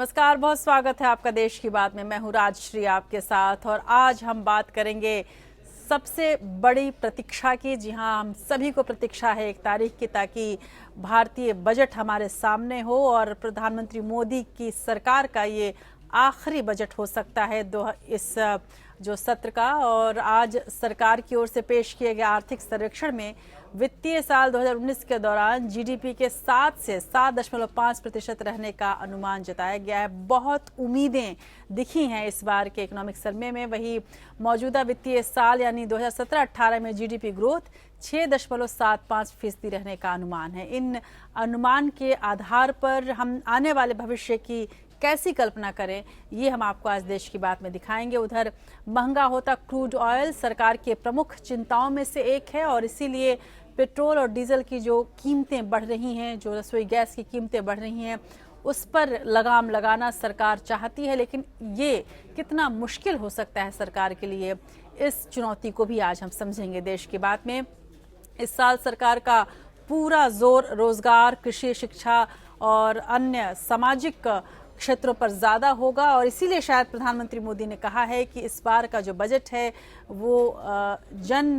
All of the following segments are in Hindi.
नमस्कार, बहुत स्वागत है आपका देश की बात में। मैं हूं राजश्री आपके साथ और आज हम बात करेंगे सबसे बड़ी प्रतीक्षा की। जी हां, हम सभी को प्रतीक्षा है 1 तारीख की, ताकि भारतीय बजट हमारे सामने हो और प्रधानमंत्री मोदी की सरकार का ये आखिरी बजट हो सकता है इस जो सत्र का। और आज सरकार की ओर से पेश किए गए आर्थिक सर्वेक्षण में वित्तीय साल 2019 के दौरान जीडीपी के 7 से 7.5% रहने का अनुमान जताया गया है। बहुत उम्मीदें दिखी हैं इस बार के इकोनॉमिक सर्वे में। वही मौजूदा वित्तीय साल यानी 2017-18 में जीडीपी ग्रोथ 6.75% रहने का अनुमान है। इन अनुमान के आधार पर हम आने वाले भविष्य की कैसी कल्पना करें, ये हम आपको आज देश की बात में दिखाएंगे। उधर महंगा होता क्रूड ऑयल सरकार के प्रमुख चिंताओं में से एक है और इसीलिए पेट्रोल और डीजल की जो कीमतें बढ़ रही हैं, जो रसोई गैस की कीमतें बढ़ रही हैं, उस पर लगाम लगाना सरकार चाहती है। लेकिन ये कितना मुश्किल हो सकता है सरकार के लिए, इस चुनौती को भी आज हम समझेंगे देश की बात में। इस साल सरकार का पूरा जोर रोजगार, कृषि, शिक्षा और अन्य सामाजिक क्षेत्रों पर ज़्यादा होगा और इसीलिए शायद प्रधानमंत्री मोदी ने कहा है कि इस बार का जो बजट है वो जन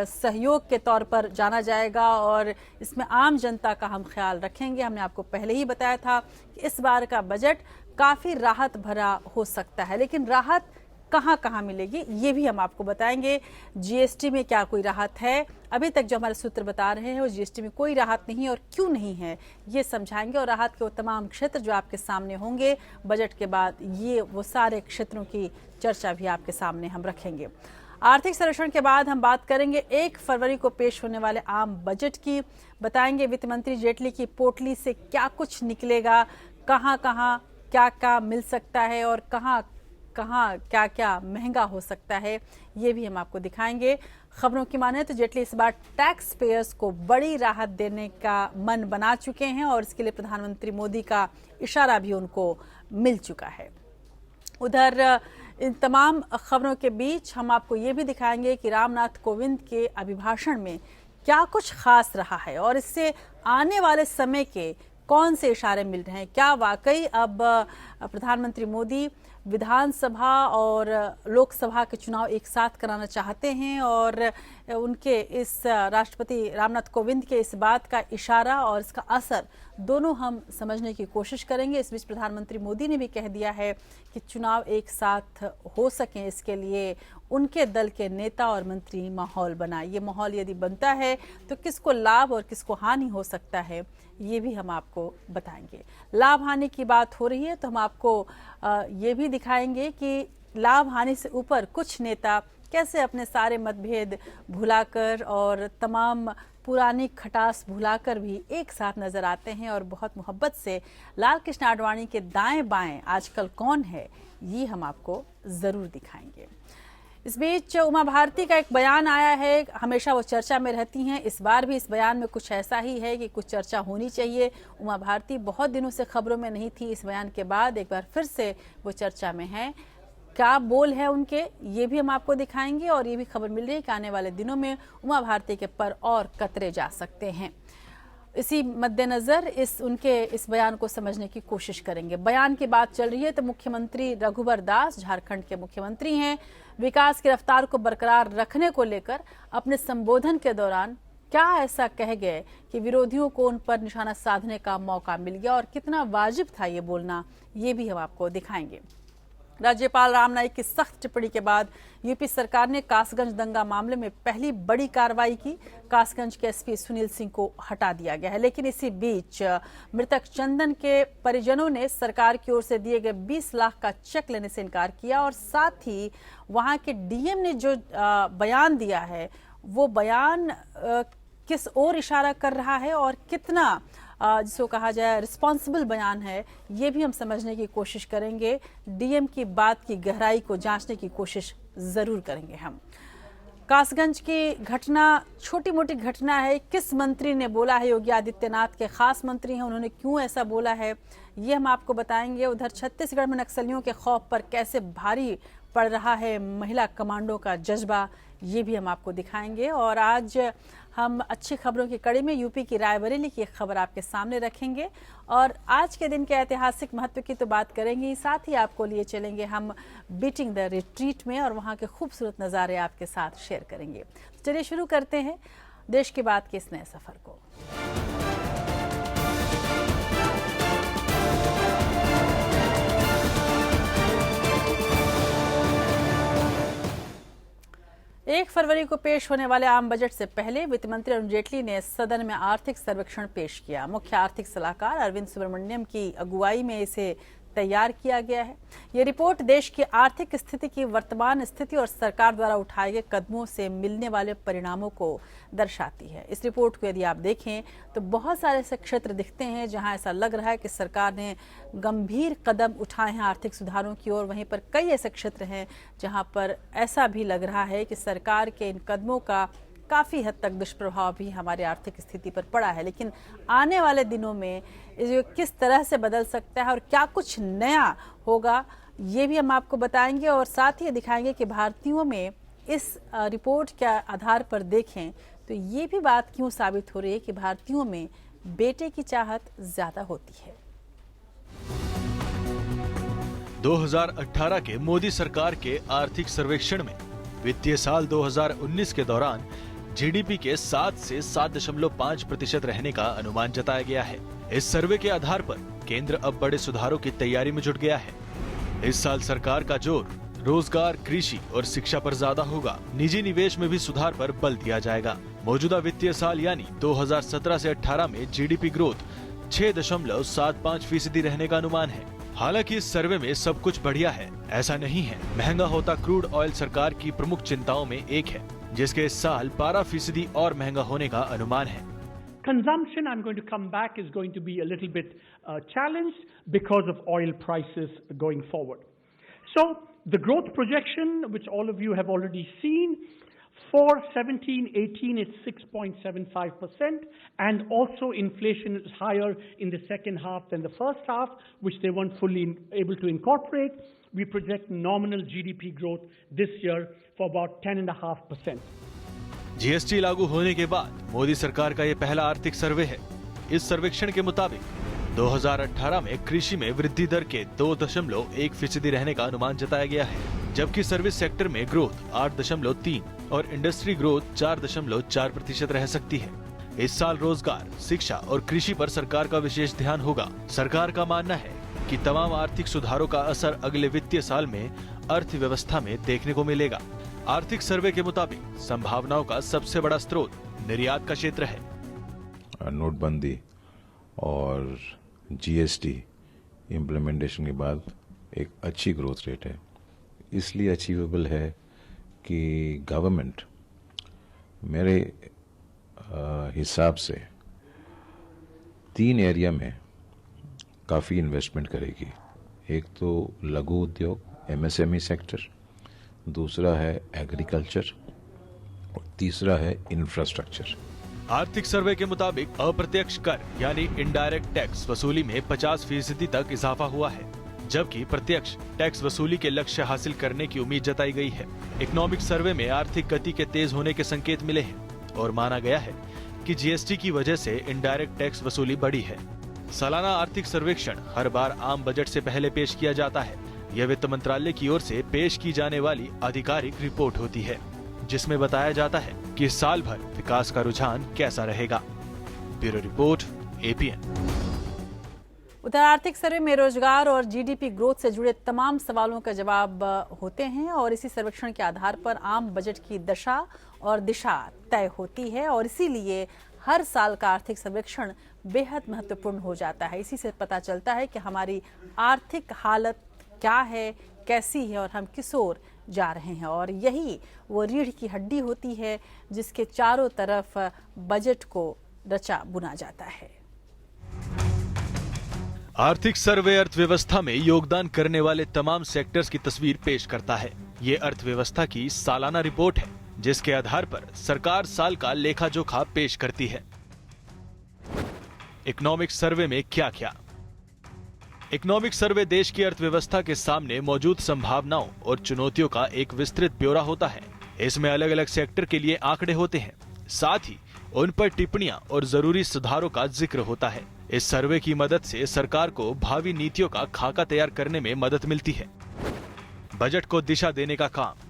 सहयोग के तौर पर जाना जाएगा और इसमें आम जनता का हम ख्याल रखेंगे। हमने आपको पहले ही बताया था कि इस बार का बजट काफ़ी राहत भरा हो सकता है, लेकिन राहत कहाँ कहाँ मिलेगी ये भी हम आपको बताएंगे। जीएसटी में क्या कोई राहत है? अभी तक जो हमारे सूत्र बता रहे हैं वो जीएसटी में कोई राहत नहीं है और क्यों नहीं है ये समझाएंगे। और राहत के वो तमाम क्षेत्र जो आपके सामने होंगे बजट के बाद, ये वो सारे क्षेत्रों की चर्चा भी आपके सामने हम रखेंगे। आर्थिक सर्वेक्षण के बाद हम बात करेंगे 1 फरवरी को पेश होने वाले आम बजट की। बताएंगे वित्त मंत्री जेटली की पोटली से क्या कुछ निकलेगा, कहाँ कहाँ क्या क्या मिल सकता है और कहाँ कहाँ क्या क्या महंगा हो सकता है, ये भी हम आपको दिखाएंगे। खबरों की माने तो जेटली इस बार टैक्स पेयर्स को बड़ी राहत देने का मन बना चुके हैं और इसके लिए प्रधानमंत्री मोदी का इशारा भी उनको मिल चुका है। उधर इन तमाम खबरों के बीच हम आपको ये भी दिखाएंगे कि रामनाथ कोविंद के अभिभाषण में क्या कुछ खास रहा है और इससे आने वाले समय के कौन से इशारे मिल रहे हैं। क्या वाकई अब प्रधानमंत्री मोदी विधानसभा और लोकसभा के चुनाव एक साथ कराना चाहते हैं और उनके इस राष्ट्रपति रामनाथ कोविंद के इस बात का इशारा और इसका असर दोनों हम समझने की कोशिश करेंगे। इस बीच प्रधानमंत्री मोदी ने भी कह दिया है कि चुनाव एक साथ हो सकें, इसके लिए उनके दल के नेता और मंत्री माहौल बनाए। ये माहौल यदि बनता है तो किसको लाभ और किसको हानि हो सकता है, ये भी हम आपको बताएंगे। लाभ हानि की बात हो रही है तो हम आपको ये भी दिखाएंगे कि लाभ हानि से ऊपर कुछ नेता कैसे अपने सारे मतभेद भुलाकर और तमाम पुरानी खटास भुलाकर भी एक साथ नजर आते हैं और बहुत मोहब्बत से लाल कृष्ण आडवाणी के दाएं बाएं आजकल कौन है, ये हम आपको जरूर दिखाएंगे। इस बीच उमा भारती का एक बयान आया है, हमेशा वो चर्चा में रहती हैं, इस बार भी इस बयान में कुछ ऐसा ही है कि कुछ चर्चा होनी चाहिए। उमा भारती बहुत दिनों से खबरों में नहीं थी, इस बयान के बाद एक बार फिर से वो चर्चा में है। क्या बोल है उनके, ये भी हम आपको दिखाएंगे और ये भी खबर मिल रही है कि आने वाले दिनों में उमा भारती के पर और कतरे जा सकते हैं। इसी मद्देनजर उनके इस बयान को समझने की कोशिश करेंगे। बयान की बात चल रही है तो मुख्यमंत्री रघुवर दास झारखंड के मुख्यमंत्री हैं, विकास की रफ्तार को बरकरार रखने को लेकर अपने संबोधन के दौरान क्या ऐसा कह गए कि विरोधियों को उन पर निशाना साधने का मौका मिल गया और कितना वाजिब था ये बोलना, ये भी हम आपको दिखाएंगे। राज्यपाल राम नाईक की सख्त टिप्पणी के बाद यूपी सरकार ने कासगंज दंगा मामले में पहली बड़ी कार्रवाई की। कासगंज के एसपी सुनील सिंह को हटा दिया गया है, लेकिन इसी बीच मृतक चंदन के परिजनों ने सरकार की ओर से दिए गए 20 लाख का चेक लेने से इनकार किया और साथ ही वहां के डीएम ने जो बयान दिया है वो बयान किस ओर इशारा कर रहा है और कितना जिसको कहा जाए रिस्पॉन्सिबल बयान है, ये भी हम समझने की कोशिश करेंगे। डीएम की बात की गहराई को जांचने की कोशिश जरूर करेंगे हम। कासगंज की घटना छोटी मोटी घटना है, किस मंत्री ने बोला है, योगी आदित्यनाथ के खास मंत्री हैं, उन्होंने क्यों ऐसा बोला है, ये हम आपको बताएंगे। उधर छत्तीसगढ़ में नक्सलियों के खौफ पर कैसे भारी पड़ रहा है महिला कमांडो का जज्बा, ये भी हम आपको दिखाएंगे। और आज हम अच्छी खबरों की कड़ी में यूपी की रायबरेली की एक खबर आपके सामने रखेंगे और आज के दिन के ऐतिहासिक महत्व की तो बात करेंगे, साथ ही आपको लिए चलेंगे हम बीटिंग द रिट्रीट में और वहां के खूबसूरत नज़ारे आपके साथ शेयर करेंगे। चलिए शुरू करते हैं देश की बात के इस नए सफर को। एक फरवरी को पेश होने वाले आम बजट से पहले वित्त मंत्री अरुण जेटली ने सदन में आर्थिक सर्वेक्षण पेश किया। मुख्य आर्थिक सलाहकार अरविंद सुब्रमण्यम की अगुवाई में इसे तैयार किया गया है। ये रिपोर्ट देश की आर्थिक स्थिति की वर्तमान स्थिति और सरकार द्वारा उठाए गए कदमों से मिलने वाले परिणामों को दर्शाती है। इस रिपोर्ट को यदि आप देखें तो बहुत सारे ऐसे क्षेत्र दिखते हैं जहां ऐसा लग रहा है कि सरकार ने गंभीर कदम उठाए हैं आर्थिक सुधारों की ओर। वहीं पर कई ऐसे क्षेत्र हैं जहां पर ऐसा भी लग रहा है कि सरकार के इन कदमों का काफ़ी हद तक दुष्प्रभाव भी हमारी आर्थिक स्थिति पर पड़ा है। लेकिन आने वाले दिनों में ये किस तरह से बदल सकता है और क्या कुछ नया होगा, ये भी हम आपको बताएंगे और साथ ही दिखाएंगे कि भारतीयों में इस रिपोर्ट के आधार पर देखें तो ये भी बात क्यों साबित हो रही है कि भारतीयों में बेटे की चाहत ज्यादा होती है। 2018 के मोदी सरकार के आर्थिक सर्वेक्षण में वित्तीय साल 2019 के दौरान जीडीपी के 7 से 7.5% रहने का अनुमान जताया गया है। इस सर्वे के आधार पर केंद्र अब बड़े सुधारों की तैयारी में जुट गया है। इस साल सरकार का जोर रोजगार, कृषि और शिक्षा पर ज्यादा होगा। निजी निवेश में भी सुधार पर बल दिया जाएगा। मौजूदा वित्तीय साल यानी 2017 से 18 में जीडीपी ग्रोथ 6.75% रहने का अनुमान है। हालांकि इस सर्वे में सब कुछ बढ़िया है ऐसा नहीं है। महंगा होता क्रूड ऑयल सरकार की प्रमुख चिंताओं में एक है, जिसके इस साल 12% और महंगा होने का अनुमान है। Consumption, I'm going to come back, is going to be a little bit challenged because of oil prices going forward. So the growth projection, which all of you have already seen, for 17-18 is 6.75%, and also inflation is higher in the second half than the first half, which they weren't fully able to incorporate. We project nominal GDP growth this year for about 10.5%. GST लागू होने के बाद मोदी सरकार का ये पहला आर्थिक सर्वे है। इस सर्वेक्षण के मुताबिक 2018 में कृषि में वृद्धि दर के 2.1% रहने का अनुमान जताया गया है, जबकि सर्विस सेक्टर में ग्रोथ 8.3 और इंडस्ट्री ग्रोथ 4.4% रह सकती है। इस साल रोजगार, शिक्षा और कृषि पर सरकार का विशेष ध्यान होगा। सरकार का मानना है कि तमाम आर्थिक सुधारों का असर अगले वित्तीय साल में अर्थव्यवस्था में देखने को मिलेगा। आर्थिक सर्वे के मुताबिक संभावनाओं का सबसे बड़ा स्रोत निर्यात का क्षेत्र है। नोटबंदी और जीएसटी इम्प्लीमेंटेशन के बाद एक अच्छी ग्रोथ रेट है, इसलिए अचीवेबल है कि गवर्नमेंट मेरे हिसाब से 3 एरिया में काफ़ी इन्वेस्टमेंट करेगी। एक तो लघु उद्योग एमएसएमई सेक्टर, दूसरा है एग्रीकल्चर और तीसरा है इंफ्रास्ट्रक्चर। आर्थिक सर्वे के मुताबिक अप्रत्यक्ष कर यानी इनडायरेक्ट टैक्स वसूली में 50% तक इजाफा हुआ है, जबकि प्रत्यक्ष टैक्स वसूली के लक्ष्य हासिल करने की उम्मीद जताई गई है। इकोनॉमिक सर्वे में आर्थिक गति के तेज होने के संकेत मिले हैं और माना गया है कि जीएसटी की वजह से इनडायरेक्ट टैक्स वसूली बढ़ी है। सालाना आर्थिक सर्वेक्षण हर बार आम बजट से पहले पेश किया जाता है। यह वित्त मंत्रालय की ओर से पेश की जाने वाली आधिकारिक रिपोर्ट होती है, जिसमें बताया जाता है कि साल भर विकास का रुझान कैसा रहेगा। Bureau report, APN. उधर आर्थिक सर्वे में रोजगार और जीडीपी ग्रोथ से जुड़े तमाम सवालों का जवाब होते हैं और इसी सर्वेक्षण के आधार पर आम बजट की दशा और दिशा तय होती है और इसीलिए हर साल का आर्थिक सर्वेक्षण बेहद महत्वपूर्ण हो जाता है। इसी से पता चलता है कि हमारी आर्थिक हालत क्या है, कैसी है और हम किस ओर जा रहे हैं। और यही वो रीढ़ की हड्डी होती है जिसके चारों तरफ बजट को रचा बुना जाता है। आर्थिक सर्वे अर्थव्यवस्था में योगदान करने वाले तमाम सेक्टर्स की तस्वीर पेश करता है। ये अर्थव्यवस्था की सालाना रिपोर्ट है, जिसके आधार पर सरकार साल का लेखा जोखा पेश करती है। इकोनॉमिक सर्वे में क्या क्या? इकोनॉमिक सर्वे देश की अर्थव्यवस्था के सामने मौजूद संभावनाओं और चुनौतियों का एक विस्तृत ब्यौरा होता है। इसमें अलग अलग सेक्टर के लिए आंकड़े होते हैं। साथ ही उन पर टिप्पणियां और जरूरी सुधारों का जिक्र होता है। इस सर्वे की मदद से सरकार को भावी नीतियों का खाका तैयार करने में मदद मिलती है। बजट को दिशा देने का काम।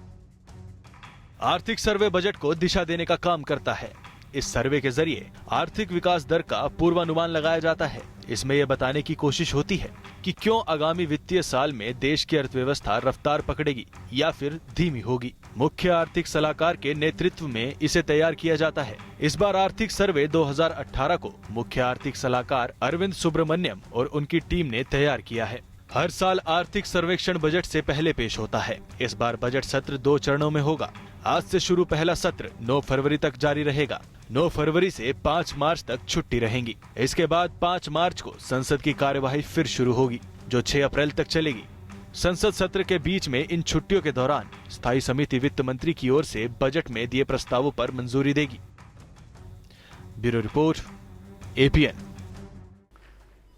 आर्थिक सर्वे बजट को दिशा देने का काम करता है। इस सर्वे के जरिए आर्थिक विकास दर का पूर्वानुमान लगाया जाता है। इसमें यह बताने की कोशिश होती है कि क्यों आगामी वित्तीय साल में देश की अर्थव्यवस्था रफ्तार पकड़ेगी या फिर धीमी होगी। मुख्य आर्थिक सलाहकार के नेतृत्व में इसे तैयार किया जाता है। इस बार आर्थिक सर्वे 2018 को मुख्य आर्थिक सलाहकार अरविंद सुब्रमण्यम और उनकी टीम ने तैयार किया है। हर साल आर्थिक सर्वेक्षण बजट से पहले पेश होता है। इस बार बजट सत्र 2 चरणों में होगा। आज से शुरू पहला सत्र 9 फरवरी तक जारी रहेगा। 9 फरवरी से 5 मार्च तक छुट्टी रहेंगी। इसके बाद 5 मार्च को संसद की कार्यवाही फिर शुरू होगी, जो 6 अप्रैल तक चलेगी। संसद सत्र के बीच में इन छुट्टियों के दौरान स्थायी समिति वित्त मंत्री की ओर से बजट में दिए प्रस्तावों पर मंजूरी देगी। Bureau report, APN।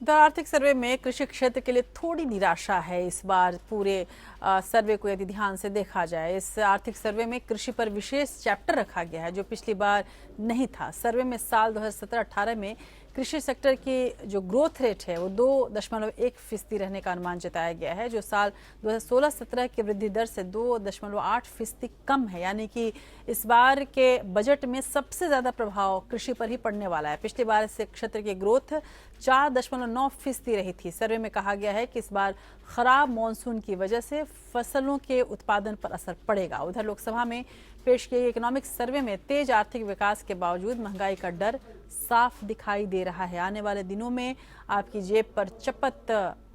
उधर आर्थिक सर्वे में कृषि क्षेत्र के लिए थोड़ी निराशा है। इस बार पूरे सर्वे को यदि ध्यान से देखा जाए, इस आर्थिक सर्वे में कृषि पर विशेष चैप्टर रखा गया है, जो पिछली बार नहीं था। सर्वे में साल 2017-18 में कृषि सेक्टर की जो ग्रोथ रेट है वो 2.1% रहने का अनुमान जताया गया है, जो साल 2016-17 की वृद्धि दर से 2.8% कम है। यानी कि इस बार के बजट में सबसे ज्यादा प्रभाव कृषि पर ही पड़ने वाला है। पिछली बार इस क्षेत्र की ग्रोथ 4.9% रही थी। सर्वे में कहा गया है कि इस बार खराब मॉनसून की वजह से फसलों के उत्पादन पर असर पड़ेगा। उधर लोकसभा में पेश किए गए इकोनॉमिक सर्वे में तेज आर्थिक विकास के बावजूद महंगाई का डर साफ दिखाई दे रहा है। आने वाले दिनों में आपकी जेब पर चपत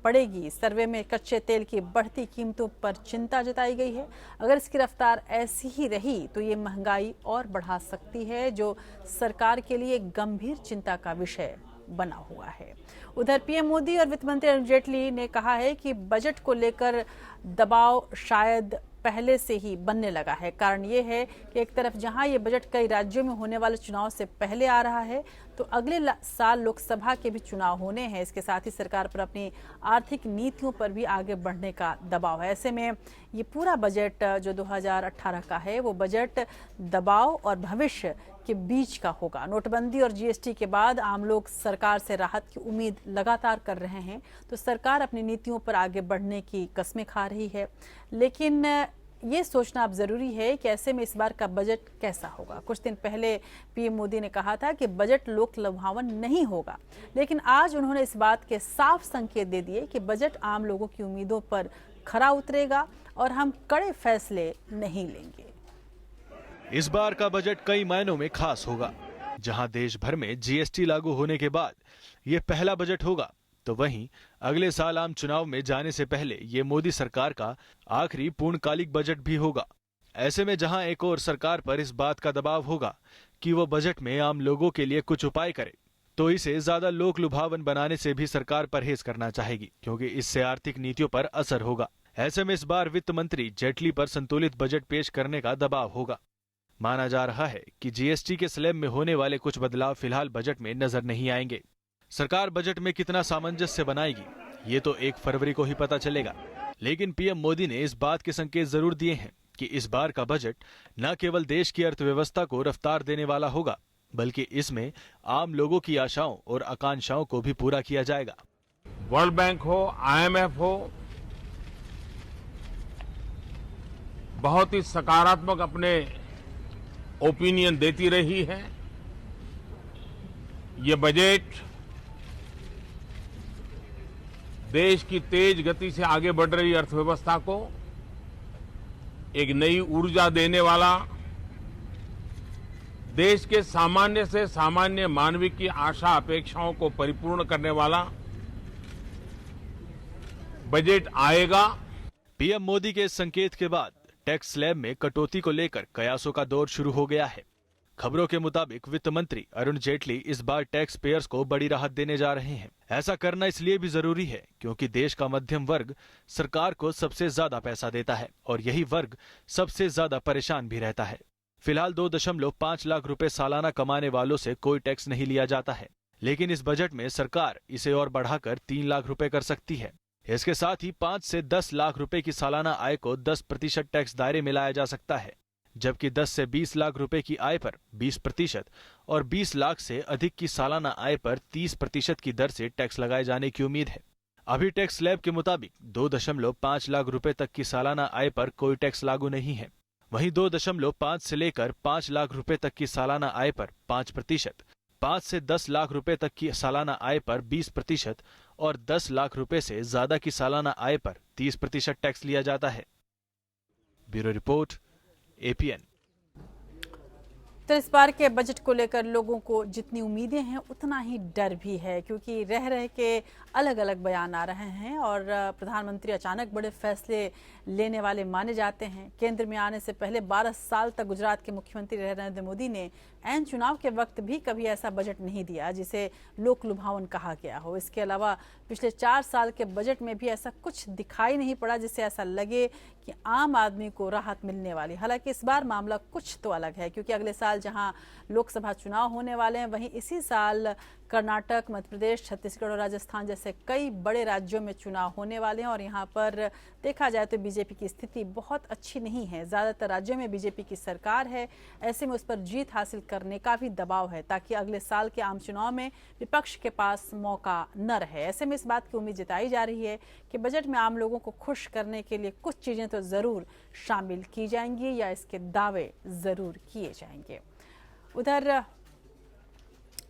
पड़ेगी। सर्वे में कच्चे तेल की बढ़ती कीमतों पर चिंता जताई गई है। अगर इसकी रफ्तार ऐसी ही रही तो ये महंगाई और बढ़ा सकती है, जो सरकार के लिए गंभीर चिंता का विषय बना हुआ है। उधर पीएम मोदी और वित्त मंत्री अरुण जेटली ने कहा है कि बजट को लेकर दबाव शायद पहले से ही बनने लगा है। कारण ये है कि एक तरफ जहां ये बजट कई राज्यों में होने वाले चुनाव से पहले आ रहा है, तो अगले साल लोकसभा के भी चुनाव होने हैं। इसके साथ ही सरकार पर अपनी आर्थिक नीतियों पर भी आगे बढ़ने का दबाव है। ऐसे में ये पूरा बजट जो 2018 का है, वो बजट दबाव और भविष्य के बीच का होगा। नोटबंदी और जीएसटी के बाद आम लोग सरकार से राहत की उम्मीद लगातार कर रहे हैं, तो सरकार अपनी नीतियों पर आगे बढ़ने की कस्में खा रही है। लेकिन ये सोचना अब जरूरी है कि ऐसे में इस बार का बजट कैसा होगा। कुछ दिन पहले पीएम मोदी ने कहा था कि बजट लोक लुभावन नहीं होगा, लेकिन आज उन्होंने इस बात के साफ संकेत दे दिए कि बजट आम लोगों की उम्मीदों पर खरा उतरेगा और हम कड़े फैसले नहीं लेंगे। इस बार का बजट कई मायनों में खास होगा। जहां देश भर में जीएसटी लागू होने के बाद ये पहला बजट होगा, तो वहीं अगले साल आम चुनाव में जाने से पहले ये मोदी सरकार का आखिरी पूर्णकालिक बजट भी होगा। ऐसे में जहां एक और सरकार पर इस बात का दबाव होगा कि वो बजट में आम लोगों के लिए कुछ उपाय करे, तो इसे ज्यादा लोक लुभावन बनाने से भी सरकार परहेज करना चाहेगी, क्योंकि इससे आर्थिक नीतियों पर असर होगा। ऐसे में इस बार वित्त मंत्री जेटली पर संतुलित बजट पेश करने का दबाव होगा। माना जा रहा है कि जीएसटी के स्लैब में होने वाले कुछ बदलाव फिलहाल बजट में नजर नहीं आएंगे। सरकार बजट में कितना सामंजस्य बनाएगी, ये तो 1 फरवरी को ही पता चलेगा। लेकिन पीएम मोदी ने इस बात के संकेत जरूर दिए हैं कि इस बार का बजट न केवल देश की अर्थव्यवस्था को रफ्तार देने वाला होगा, बल्कि इसमें आम लोगों की आशाओं और आकांक्षाओं को भी पूरा किया जाएगा। वर्ल्ड बैंक हो, IMF हो, बहुत ही सकारात्मक अपने ओपिनियन देती रही है। ये बजट देश की तेज गति से आगे बढ़ रही अर्थव्यवस्था को एक नई ऊर्जा देने वाला, देश के सामान्य से सामान्य मानवीय की आशा अपेक्षाओं को परिपूर्ण करने वाला बजट आएगा। पीएम मोदी के इस संकेत के बाद टैक्स स्लैब में कटौती को लेकर कयासों का दौर शुरू हो गया है। खबरों के मुताबिक वित्त मंत्री अरुण जेटली इस बार टैक्स पेयर्स को बड़ी राहत देने जा रहे हैं। ऐसा करना इसलिए भी जरूरी है क्योंकि देश का मध्यम वर्ग सरकार को सबसे ज्यादा पैसा देता है और यही वर्ग सबसे ज्यादा परेशान भी रहता है। फिलहाल 2.5 लाख रुपए सालाना कमाने वालों से कोई टैक्स नहीं लिया जाता है, लेकिन इस बजट में सरकार इसे और बढ़ाकर 3 लाख रुपए कर सकती है। इसके साथ ही 5 से 10 लाख रुपए की सालाना आय को 10% टैक्स दायरे में लाया जा सकता है, जबकि 10 से 20 लाख रुपए की आय पर 20% और 20 लाख से अधिक की सालाना आय पर 30% की दर से टैक्स लगाए जाने की उम्मीद है। अभी टैक्स स्लैब के मुताबिक 2.5 लाख रुपए तक की सालाना आय पर कोई टैक्स लागू नहीं है। वहीं 2.5 से लेकर 5 लाख रुपए तक की सालाना आय पर 5%, 5 से 10 लाख रुपए तक की सालाना आय पर 20% और 10 लाख रुपए से ज्यादा की सालाना आय पर 30% टैक्स लिया जाता है। Bureau report, APN। तो इस बार के बजट को लेकर लोगों को जितनी उम्मीदें हैं उतना ही डर भी है, क्योंकि रह रह के अलग अलग बयान आ रहे हैं और प्रधानमंत्री अचानक बड़े फैसले लेने वाले माने जाते हैं। केंद्र में आने से पहले 12 साल तक गुजरात के मुख्यमंत्री रहे नरेंद्र मोदी ने ऐन चुनाव के वक्त भी कभी ऐसा बजट नहीं दिया जिसे लोक लुभावन कहा गया हो। इसके अलावा पिछले 4 साल के बजट में भी ऐसा कुछ दिखाई नहीं पड़ा जिससे ऐसा लगे कि आम आदमी को राहत मिलने वाली। हालांकि इस बार मामला कुछ तो अलग है, क्योंकि अगले साल जहां लोकसभा चुनाव होने वाले हैं, वहीं इसी साल कर्नाटक, मध्य प्रदेश, छत्तीसगढ़ और राजस्थान जैसे कई बड़े राज्यों में चुनाव होने वाले हैं और यहाँ पर देखा जाए तो बीजेपी की स्थिति बहुत अच्छी नहीं है। ज़्यादातर राज्यों में बीजेपी की सरकार है, ऐसे में उस पर जीत हासिल करने का भी दबाव है ताकि अगले साल के आम चुनाव में विपक्ष के पास मौका न रहे। ऐसे में इस बात की उम्मीद जताई जा रही है कि बजट में आम लोगों को खुश करने के लिए कुछ चीज़ें तो ज़रूर शामिल की जाएंगी या इसके दावे ज़रूर किए जाएंगे। उधर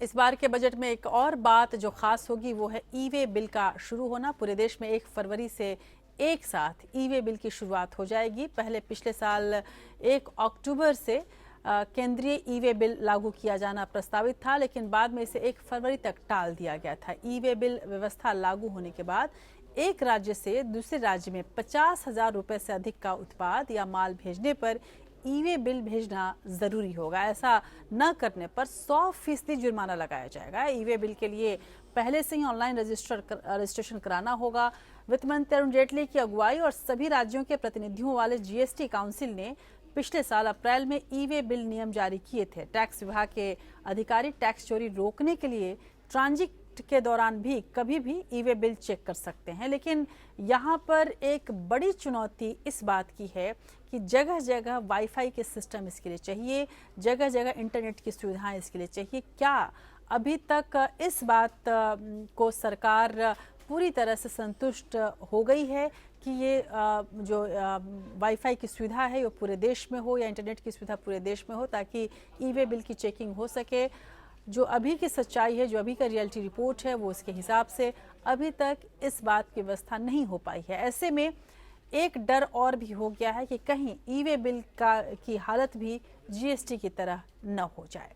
इस बार के बजट में एक और बात जो खास होगी वो है ई-वे बिल का शुरू होना। पूरे देश में 1 फरवरी से एक साथ ई-वे बिल की शुरुआत हो जाएगी। पहले पिछले साल 1 अक्टूबर से केंद्रीय ई-वे बिल लागू किया जाना प्रस्तावित था, लेकिन बाद में इसे 1 फरवरी तक टाल दिया गया था। ई-वे बिल व्यवस्था लागू होने के बाद एक राज्य से दूसरे राज्य में 50,000 रुपए से अधिक का उत्पाद या माल भेजने पर ई-वे बिल भेजना जरूरी होगा। ऐसा न करने पर 100% जुर्माना लगाया जाएगा। ई-वे बिल के लिए पहले से ही ऑनलाइन रजिस्ट्रेशन कराना होगा। वित्त मंत्री अरुण जेटली की अगुवाई और सभी राज्यों के प्रतिनिधियों वाले जीएसटी काउंसिल ने पिछले साल अप्रैल में ई-वे बिल नियम जारी किए थे। टैक्स विभाग के अधिकारी टैक्स चोरी रोकने के लिए ट्रांजिट के दौरान भी कभी भी ई-वे बिल चेक कर सकते हैं, लेकिन यहाँ पर एक बड़ी चुनौती इस बात की है कि जगह जगह वाईफाई के सिस्टम इसके लिए चाहिए, जगह जगह इंटरनेट की सुविधाएं इसके लिए चाहिए। क्या अभी तक इस बात को सरकार पूरी तरह से संतुष्ट हो गई है कि ये जो वाईफाई की सुविधा है वो पूरे देश में हो या इंटरनेट की सुविधा पूरे देश में हो, ताकि ई-वे बिल की चेकिंग हो सके? जो अभी की सच्चाई है, जो अभी का रियलिटी रिपोर्ट है, वो उसके हिसाब से अभी तक इस बात की व्यवस्था नहीं हो पाई है। ऐसे में एक डर और भी हो गया है कि कहीं ई-वे बिल की हालत भी जीएसटी की तरह न हो जाए।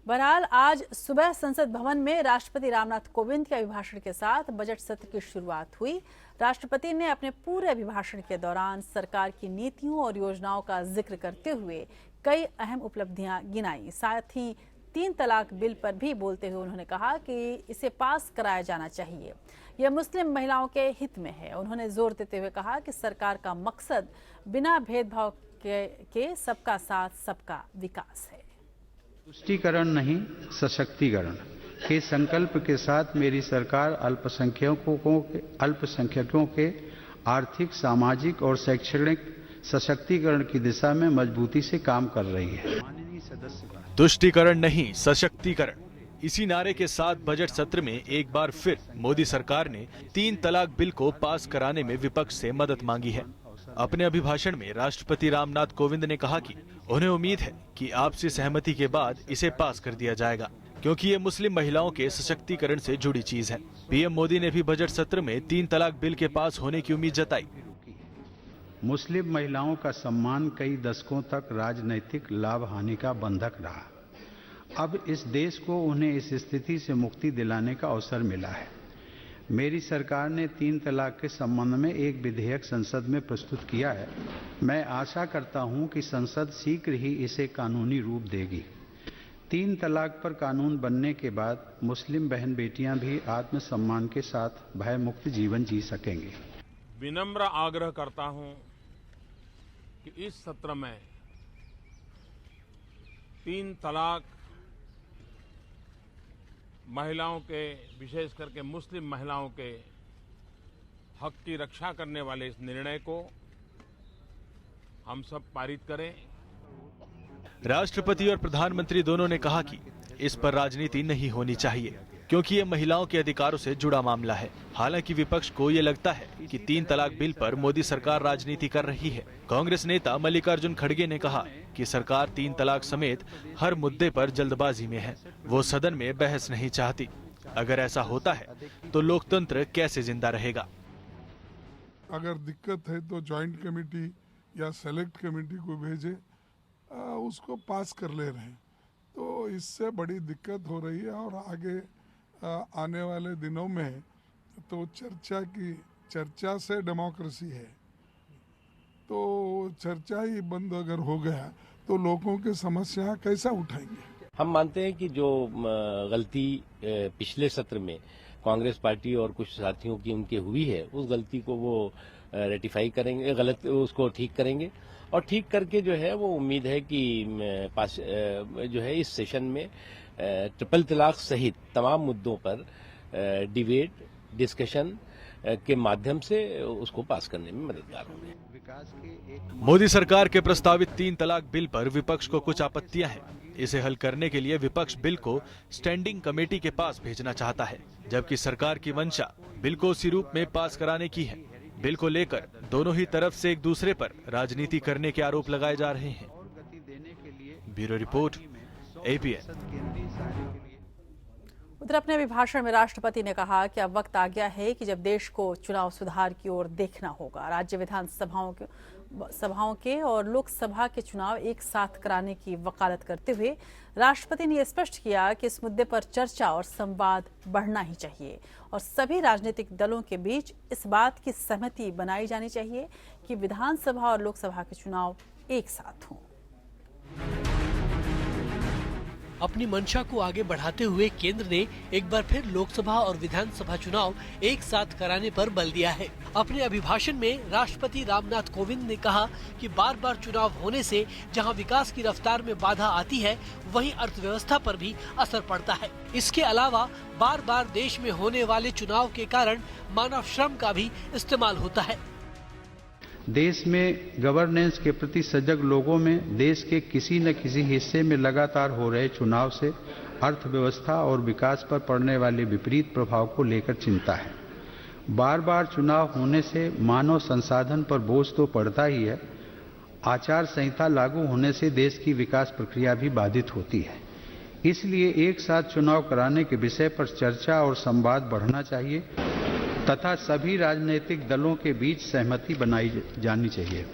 बहरहाल आज सुबह संसद भवन में राष्ट्रपति रामनाथ कोविंद के अभिभाषण के साथ बजट सत्र की शुरुआत हुई। राष्ट्रपति ने अपने पूरे अभिभाषण के दौरान सरकार की नीतियों और योजनाओं का जिक्र करते हुए कई अहम उपलब्धियां गिनाई। साथ ही 3 तलाक बिल पर भी बोलते हुए उन्होंने कहा कि इसे पास कराया जाना चाहिए, यह मुस्लिम महिलाओं के हित में है। उन्होंने जोर देते हुए कहा कि सरकार का मकसद बिना भेदभाव के सबका साथ सबका विकास है। तुष्टीकरण नहीं, सशक्तिकरण के संकल्प के साथ मेरी सरकार अल्पसंख्यकों के आर्थिक, सामाजिक और शैक्षणिक सशक्तिकरण की दिशा में मजबूती से काम कर रही है। माननीय सदस्य, तुष्टीकरण नहीं, सशक्तिकरण, इसी नारे के साथ बजट सत्र में एक बार फिर मोदी सरकार ने 3 तलाक बिल को पास कराने में विपक्ष से मदद मांगी है। अपने अभिभाषण में राष्ट्रपति रामनाथ कोविंद ने कहा कि उन्हें उम्मीद है कि आपसी सहमति के बाद इसे पास कर दिया जाएगा, क्योंकि ये मुस्लिम महिलाओं के सशक्तिकरण से जुड़ी चीज है। पीएम मोदी ने भी बजट सत्र में 3 तलाक बिल के पास होने की उम्मीद जताई। मुस्लिम महिलाओं का सम्मान कई दशकों तक राजनैतिक लाभ हानि का बंधक रहा। अब इस देश को उन्हें इस स्थिति से मुक्ति दिलाने का अवसर मिला है। मेरी सरकार ने 3 तलाक के संबंध में एक विधेयक संसद में प्रस्तुत किया है। मैं आशा करता हूं कि संसद शीघ्र ही इसे कानूनी रूप देगी। 3 तलाक पर कानून बनने के बाद मुस्लिम बहन बेटियां भी आत्मसम्मान के साथ भयमुक्त जीवन जी सकेंगे। विनम्र आग्रह करता हूं कि इस सत्र में 3 तलाक महिलाओं के, विशेष करके मुस्लिम महिलाओं के हक की रक्षा करने वाले इस निर्णय को हम सब पारित करें राष्ट्रपति और प्रधानमंत्री दोनों ने कहा कि इस पर राजनीति नहीं होनी चाहिए, क्योंकि ये महिलाओं के अधिकारों से जुड़ा मामला है। हालांकि विपक्ष को ये लगता है कि 3 तलाक बिल पर मोदी सरकार राजनीति कर रही है। कांग्रेस नेता मल्लिकार्जुन खड़गे ने कहा कि सरकार 3 तलाक समेत हर मुद्दे पर जल्दबाजी में है, वो सदन में बहस नहीं चाहती। अगर ऐसा होता है तो लोकतंत्र कैसे जिंदा रहेगा? अगर दिक्कत है तो जॉइंट कमेटी या सेलेक्ट कमेटी को भेजे, उसको पास कर ले रहे हैं। तो इससे बड़ी दिक्कत हो रही है और आगे आने वाले दिनों में तो चर्चा से डेमोक्रेसी है, तो चर्चा ही बंद अगर हो गया तो लोगों की समस्या कैसा उठाएंगे? हम मानते हैं कि जो गलती पिछले सत्र में कांग्रेस पार्टी और कुछ साथियों की उनके हुई है, उस गलती को वो रेटिफाई करेंगे, उसको ठीक करेंगे और ठीक करके जो है वो उम्मीद है कि जो है इस सेशन में ट्रिपल तलाक सहित तमाम मुद्दों पर डिबेट डिस्कशन के माध्यम से उसको पास करने में मददगार होंगे। मोदी सरकार के प्रस्तावित 3 तलाक बिल पर विपक्ष को कुछ आपत्तियां हैं। इसे हल करने के लिए विपक्ष बिल को स्टैंडिंग कमेटी के पास भेजना चाहता है, जबकि सरकार की मंशा बिल को उसी रूप में पास कराने की है। बिल को लेकर दोनों ही तरफ से एक दूसरे पर राजनीति करने के आरोप लगाए जा रहे हैं। Bureau report, APN। उधर अपने अभिभाषण में राष्ट्रपति ने कहा कि अब वक्त आ गया है कि जब देश को चुनाव सुधार की ओर देखना होगा। राज्य विधानसभाओं के और लोकसभा के चुनाव एक साथ कराने की वकालत करते हुए राष्ट्रपति ने यह स्पष्ट किया कि इस मुद्दे पर चर्चा और संवाद बढ़ना ही चाहिए और सभी राजनीतिक दलों के बीच इस बात की सहमति बनाई जानी चाहिए कि विधानसभा और लोकसभा के चुनाव एक साथ हों। अपनी मंशा को आगे बढ़ाते हुए केंद्र ने एक बार फिर लोकसभा और विधानसभा चुनाव एक साथ कराने पर बल दिया है। अपने अभिभाषण में राष्ट्रपति रामनाथ कोविंद ने कहा कि बार बार चुनाव होने से जहां विकास की रफ्तार में बाधा आती है, वहीं अर्थव्यवस्था पर भी असर पड़ता है। इसके अलावा बार बार देश में होने वाले चुनाव के कारण मानव श्रम का भी इस्तेमाल होता है। देश में गवर्नेंस के प्रति सजग लोगों में देश के किसी न किसी हिस्से में लगातार हो रहे चुनाव से अर्थव्यवस्था और विकास पर पड़ने वाले विपरीत प्रभाव को लेकर चिंता है। बार बार चुनाव होने से मानव संसाधन पर बोझ तो पड़ता ही है, आचार संहिता लागू होने से देश की विकास प्रक्रिया भी बाधित होती है। इसलिए एक साथ चुनाव कराने के विषय पर चर्चा और संवाद बढ़ना चाहिए तथा सभी राजनीतिक दलों के बीच सहमति बनाई जानी चाहिए।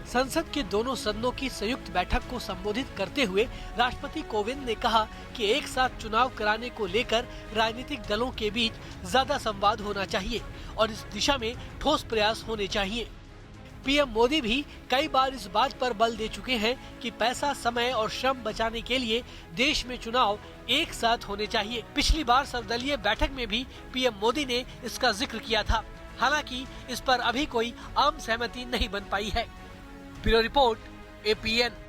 संसद के दोनों सदनों की संयुक्त बैठक को संबोधित करते हुए राष्ट्रपति कोविंद ने कहा कि एक साथ चुनाव कराने को लेकर राजनीतिक दलों के बीच ज्यादा संवाद होना चाहिए और इस दिशा में ठोस प्रयास होने चाहिए। पीएम मोदी भी कई बार इस बात पर बल दे चुके हैं कि पैसा, समय और श्रम बचाने के लिए देश में चुनाव एक साथ होने चाहिए। पिछली बार सर्वदलीय बैठक में भी पीएम मोदी ने इसका जिक्र किया था। हालांकि इस पर अभी कोई आम सहमति नहीं बन पाई है। Bureau report, APN।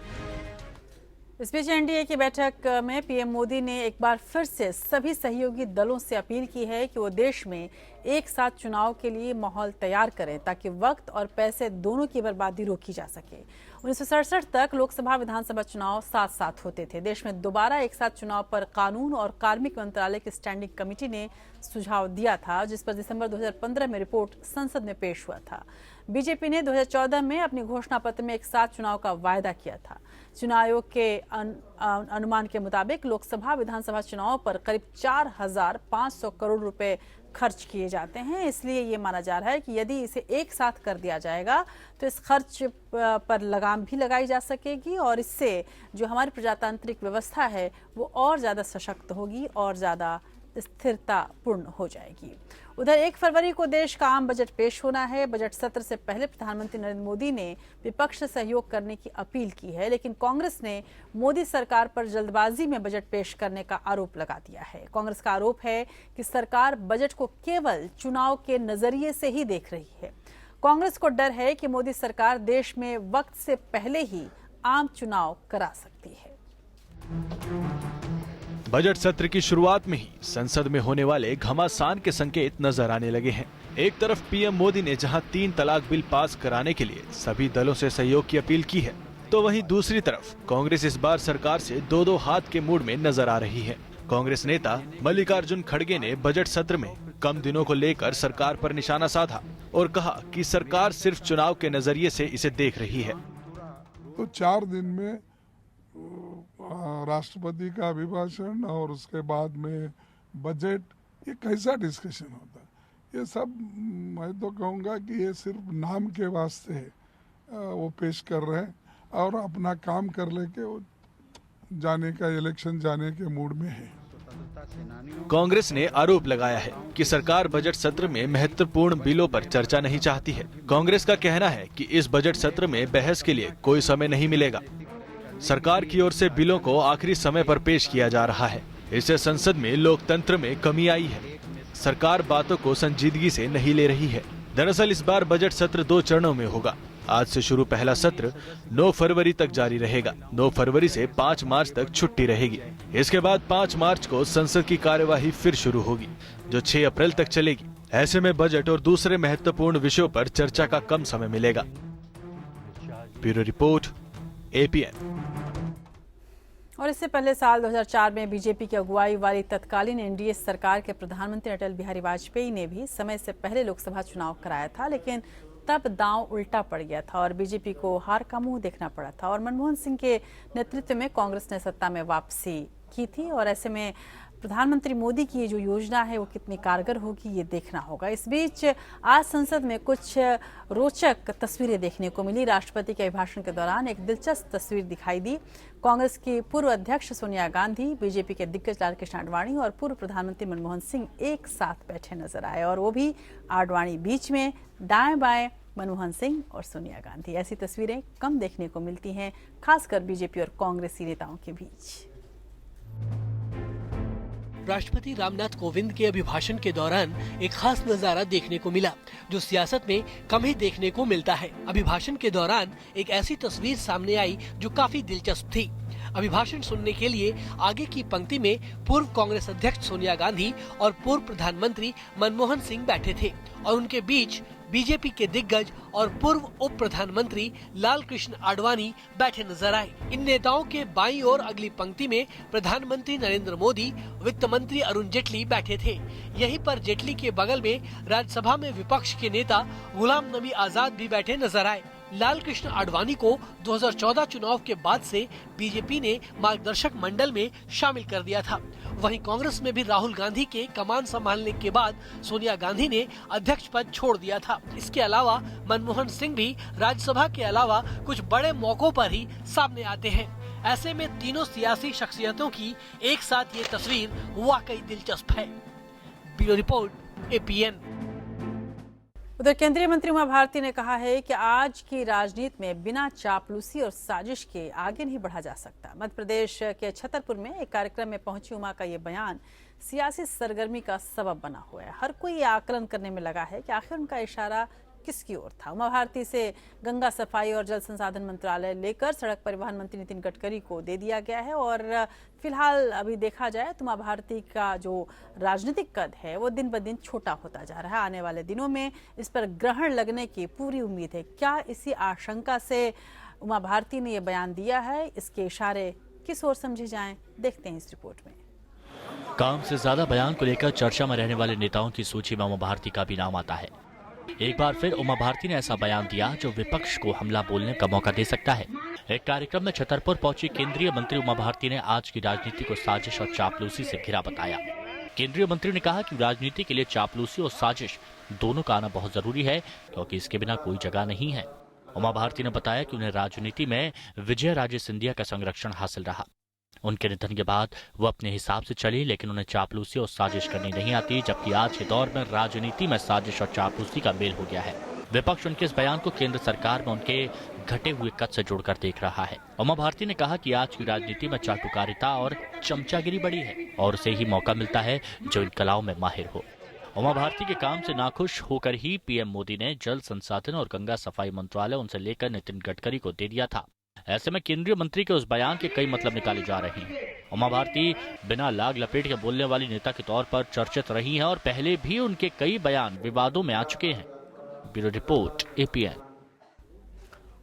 इस बीच एनडीए की बैठक में पीएम मोदी ने एक बार फिर से सभी सहयोगी दलों से अपील की है कि वो देश में एक साथ चुनाव के लिए माहौल तैयार करें ताकि वक्त और पैसे दोनों की बर्बादी रोकी जा सके। 1967 तक लोकसभा विधानसभा चुनाव साथ साथ होते थे। देश में दोबारा एक साथ चुनाव पर कानून और कार्मिक मंत्रालय की स्टैंडिंग कमेटी ने सुझाव दिया था, जिस पर दिसंबर 2015 में रिपोर्ट संसद में पेश हुआ था। बीजेपी ने 2014 में अपनी घोषणा पत्र में एक साथ चुनाव का वायदा किया था। चुनाव आयोग के अनुमान के मुताबिक लोकसभा विधानसभा चुनाव पर करीब 4,500 करोड़ रुपए खर्च किए जाते हैं। इसलिए ये माना जा रहा है कि यदि इसे एक साथ कर दिया जाएगा तो इस खर्च पर लगाम भी लगाई जा सकेगी और इससे जो हमारी प्रजातांत्रिक व्यवस्था है वो और ज़्यादा सशक्त होगी और ज़्यादा स्थिरता पूर्ण हो जाएगी। उधर 1 फरवरी को देश का आम बजट पेश होना है। बजट सत्र से पहले प्रधानमंत्री नरेंद्र मोदी ने विपक्ष से सहयोग करने की अपील की है, लेकिन कांग्रेस ने मोदी सरकार पर जल्दबाजी में बजट पेश करने का आरोप लगा दिया है। कांग्रेस का आरोप है कि सरकार बजट को केवल चुनाव के नजरिए से ही देख रही है। कांग्रेस को डर है कि मोदी सरकार देश में वक्त से पहले ही आम चुनाव करा सकती है। बजट सत्र की शुरुआत में ही संसद में होने वाले घमासान के संकेत नजर आने लगे हैं। एक तरफ पीएम मोदी ने जहां 3 तलाक बिल पास कराने के लिए सभी दलों से सहयोग की अपील की है, तो वहीं दूसरी तरफ कांग्रेस इस बार सरकार से दो हाथ के मूड में नजर आ रही है। कांग्रेस नेता मल्लिकार्जुन खड़गे ने बजट सत्र में कम दिनों को लेकर सरकार पर निशाना साधा और कहा कि सरकार सिर्फ चुनाव के नजरिए से इसे देख रही है। तो 4 दिन में राष्ट्रपति का अभिभाषण और उसके बाद में बजट, ये कैसा डिस्कशन होता है? ये सब मैं तो कहूँगा कि ये सिर्फ नाम के वास्ते वो पेश कर रहे हैं और अपना काम कर लेके वो जाने का, इलेक्शन जाने के मूड में है। कांग्रेस ने आरोप लगाया है कि सरकार बजट सत्र में महत्वपूर्ण बिलों पर चर्चा नहीं चाहती है। कांग्रेस का कहना है कि इस बजट सत्र में बहस के लिए कोई समय नहीं मिलेगा। सरकार की ओर से बिलों को आखिरी समय पर पेश किया जा रहा है। इससे संसद में लोकतंत्र में कमी आई है। सरकार बातों को संजीदगी से नहीं ले रही है। दरअसल इस बार बजट सत्र 2 चरणों में होगा। आज से शुरू पहला सत्र 9 फरवरी तक जारी रहेगा। 9 फरवरी से 5 मार्च तक छुट्टी रहेगी। इसके बाद 5 मार्च को संसद की कार्यवाही फिर शुरू होगी, जो 6 अप्रैल तक चलेगी। ऐसे में बजट और दूसरे महत्वपूर्ण विषयों पर चर्चा का कम समय मिलेगा। Bureau report, APN। और इससे पहले साल 2004 में बीजेपी की अगुवाई वाली तत्कालीन एनडीए सरकार के प्रधानमंत्री अटल बिहारी वाजपेयी ने भी समय से पहले लोकसभा चुनाव कराया था, लेकिन तब दांव उल्टा पड़ गया था और बीजेपी को हार का मुंह देखना पड़ा था और मनमोहन सिंह के नेतृत्व में कांग्रेस ने सत्ता में वापसी की थी। और ऐसे में प्रधानमंत्री मोदी की जो योजना है वो कितनी कारगर होगी, ये देखना होगा। इस बीच आज संसद में कुछ रोचक तस्वीरें देखने को मिली। राष्ट्रपति के अभिभाषण के दौरान एक दिलचस्प तस्वीर दिखाई दी। कांग्रेस की पूर्व अध्यक्ष सोनिया गांधी, बीजेपी के दिग्गज लालकृष्ण आडवाणी और पूर्व प्रधानमंत्री मनमोहन सिंह एक साथ बैठे नजर आए और वो भी आडवाणी बीच में, दाएं बाएं मनमोहन सिंह और सोनिया गांधी। ऐसी तस्वीरें कम देखने को मिलती हैं, खासकर बीजेपी और कांग्रेसी नेताओं के बीच। राष्ट्रपति रामनाथ कोविंद के अभिभाषण के दौरान एक खास नजारा देखने को मिला, जो सियासत में कम ही देखने को मिलता है। अभिभाषण के दौरान एक ऐसी तस्वीर सामने आई जो काफी दिलचस्प थी। अभिभाषण सुनने के लिए आगे की पंक्ति में पूर्व कांग्रेस अध्यक्ष सोनिया गांधी और पूर्व प्रधानमंत्री मनमोहन सिंह बैठे थे और उनके बीच बीजेपी के दिग्गज और पूर्व उप प्रधानमंत्री लालकृष्ण आडवाणी बैठे नजर आए। इन नेताओं के बाईं ओर अगली पंक्ति में प्रधानमंत्री नरेंद्र मोदी, वित्त मंत्री अरुण जेटली बैठे थे। यहीं पर जेटली के बगल में राज्यसभा में विपक्ष के नेता गुलाम नबी आजाद भी बैठे नजर आए। लालकृष्ण आडवाणी को 2014 चुनाव के बाद से बीजेपी ने मार्गदर्शक मंडल में शामिल कर दिया था। वहीं कांग्रेस में भी राहुल गांधी के कमान संभालने के बाद सोनिया गांधी ने अध्यक्ष पद छोड़ दिया था। इसके अलावा मनमोहन सिंह भी राज्यसभा के अलावा कुछ बड़े मौकों पर ही सामने आते हैं। ऐसे में तीनों सियासी शख्सियतों की एक साथ ये तस्वीर वाकई दिलचस्प है। Bureau report, APN। उधर केंद्रीय मंत्री उमा भारती ने कहा है कि आज की राजनीति में बिना चापलूसी और साजिश के आगे नहीं बढ़ा जा सकता। मध्य प्रदेश के छतरपुर में एक कार्यक्रम में पहुंची उमा का ये बयान सियासी सरगर्मी का सबब बना हुआ है। हर कोई ये आकलन करने में लगा है कि आखिर उनका इशारा किसकी ओर था। उमा भारती से गंगा सफाई और जल संसाधन मंत्रालय लेकर सड़क परिवहन मंत्री नितिन गडकरी को दे दिया गया है और फिलहाल अभी देखा जाए तो उमा भारती का जो राजनीतिक कद है वो दिन ब दिन छोटा होता जा रहा है। आने वाले दिनों में इस पर ग्रहण लगने की पूरी उम्मीद है। क्या इसी आशंका से उमा भारती ने ये बयान दिया है? इसके इशारे किस ओर समझे जाएं, देखते हैं इस रिपोर्ट में। काम से ज्यादा बयान को लेकर चर्चा में रहने वाले नेताओं की सूची में उमा भारती का भी नाम आता है। एक बार फिर उमा भारती ने ऐसा बयान दिया जो विपक्ष को हमला बोलने का मौका दे सकता है। एक कार्यक्रम में छतरपुर पहुंची केंद्रीय मंत्री उमा भारती ने आज की राजनीति को साजिश और चापलूसी से घिरा बताया। केंद्रीय मंत्री ने कहा कि राजनीति के लिए चापलूसी और साजिश दोनों का आना बहुत जरूरी है, क्योंकि इसके बिना कोई जगह नहीं है। उमा भारती ने बताया कि उन्हें राजनीति में विजय राजे सिंधिया का संरक्षण हासिल रहा। उनके निधन के बाद वो अपने हिसाब से चली, लेकिन उन्हें चापलूसी और साजिश करनी नहीं आती, जबकि आज के दौर में राजनीति में साजिश और चापलूसी का मेल हो गया है। विपक्ष उनके इस बयान को केंद्र सरकार में उनके घटे हुए कद से जोड़कर देख रहा है। उमा भारती ने कहा कि आज की राजनीति में चाटुकारिता और चमचागिरी बड़ी है और उसे ही मौका मिलता है जो इन कलाओं में माहिर हो। उमा भारती के काम से नाखुश होकर ही पीएम मोदी ने जल संसाधन और गंगा सफाई मंत्रालय उनसे लेकर नितिन गडकरी को दे दिया था। ऐसे में केंद्रीय मंत्री के उस बयान के कई मतलब निकाले जा रहे हैं। उमा भारती बिना लाग लपेट के बोलने वाली नेता के तौर पर चर्चित रही हैं और पहले भी उनके कई बयान विवादों में आ चुके हैं। Bureau report, APN।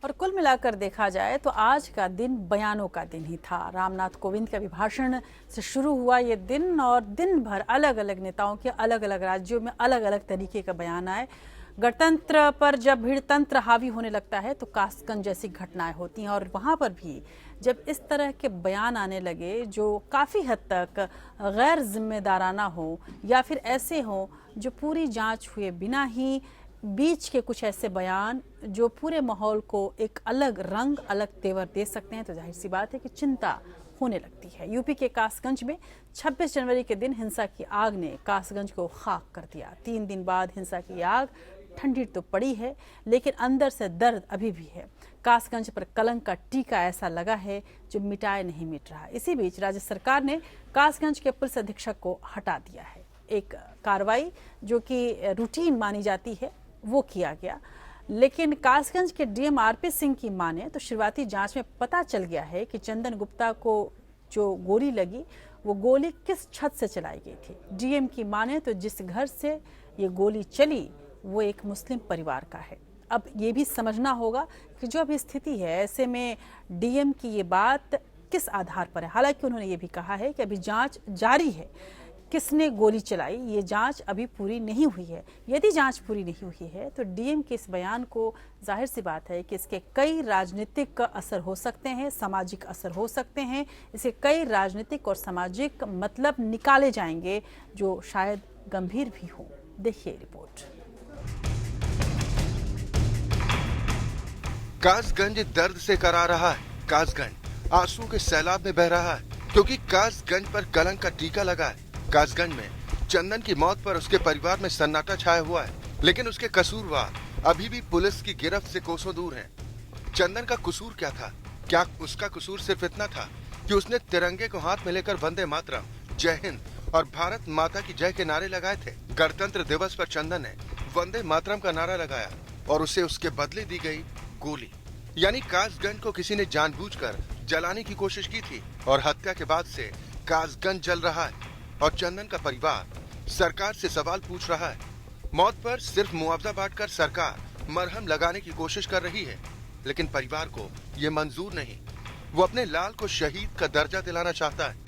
और कुल मिलाकर देखा जाए तो आज का दिन बयानों का दिन ही था। रामनाथ कोविंद के अभिभाषण से शुरू हुआ ये दिन और दिन भर अलग अलग नेताओं के अलग अलग राज्यों में अलग अलग तरीके का बयान आए। गणतंत्र पर जब भीड़तंत्र हावी होने लगता है तो कासगंज जैसी घटनाएं होती हैं और वहां पर भी जब इस तरह के बयान आने लगे जो काफ़ी हद तक गैर जिम्मेदाराना हो या फिर ऐसे हो जो पूरी जांच हुए बिना ही बीच के कुछ ऐसे बयान जो पूरे माहौल को एक अलग रंग अलग तेवर दे सकते हैं, तो जाहिर सी बात है कि चिंता होने लगती है। यूपी के कासगंज में 26 जनवरी के दिन हिंसा की आग ने कासगंज को खाक कर दिया। 3 दिन बाद हिंसा की आग ठंडी तो पड़ी है लेकिन अंदर से दर्द अभी भी है। कासगंज पर कलंक का टीका ऐसा लगा है जो मिटाए नहीं मिट रहा। इसी बीच राज्य सरकार ने कासगंज के पुलिस अधीक्षक को हटा दिया है। एक कार्रवाई जो कि रूटीन मानी जाती है वो किया गया, लेकिन कासगंज के डीएम आरपी सिंह की माने तो शुरुआती जांच में पता चल गया है कि चंदन गुप्ता को जो गोली लगी वो गोली किस छत से चलाई गई थी। डीएम की माने तो जिस घर से ये गोली चली वो एक मुस्लिम परिवार का है। अब ये भी समझना होगा कि जो अभी स्थिति है ऐसे में डीएम की ये बात किस आधार पर है। हालांकि उन्होंने ये भी कहा है कि अभी जांच जारी है, किसने गोली चलाई ये जांच अभी पूरी नहीं हुई है। यदि जांच पूरी नहीं हुई है तो डीएम के इस बयान को जाहिर सी बात है कि इसके कई राजनीतिक असर हो सकते हैं, सामाजिक असर हो सकते हैं। इसके कई राजनीतिक और सामाजिक मतलब निकाले जाएंगे जो शायद गंभीर भी हों। देखिए रिपोर्ट। कासगंज दर्द से करा रहा है। कासगंज आंसू के सैलाब में बह रहा है क्योंकि कासगंज पर कलंक का टीका लगा है। कासगंज में चंदन की मौत पर उसके परिवार में सन्नाटा छाया हुआ है, लेकिन उसके कसूरवार अभी भी पुलिस की गिरफ्त से कोसों दूर हैं। चंदन का कसूर क्या था? क्या उसका कसूर सिर्फ इतना था कि उसने तिरंगे को हाथ में लेकर वंदे मातरम, जय हिंद और भारत माता की जय के नारे लगाए थे? गणतंत्र दिवस पर चंदन ने वंदे मातरम का नारा लगाया और उसे उसके बदले दी गई गोली। यानी कासगंज को किसी ने जानबूझकर जलाने की कोशिश की थी और हत्या के बाद से कासगंज जल रहा है और चंदन का परिवार सरकार से सवाल पूछ रहा है। मौत पर सिर्फ मुआवजा बांटकर सरकार मरहम लगाने की कोशिश कर रही है, लेकिन परिवार को ये मंजूर नहीं। वो अपने लाल को शहीद का दर्जा दिलाना चाहता है।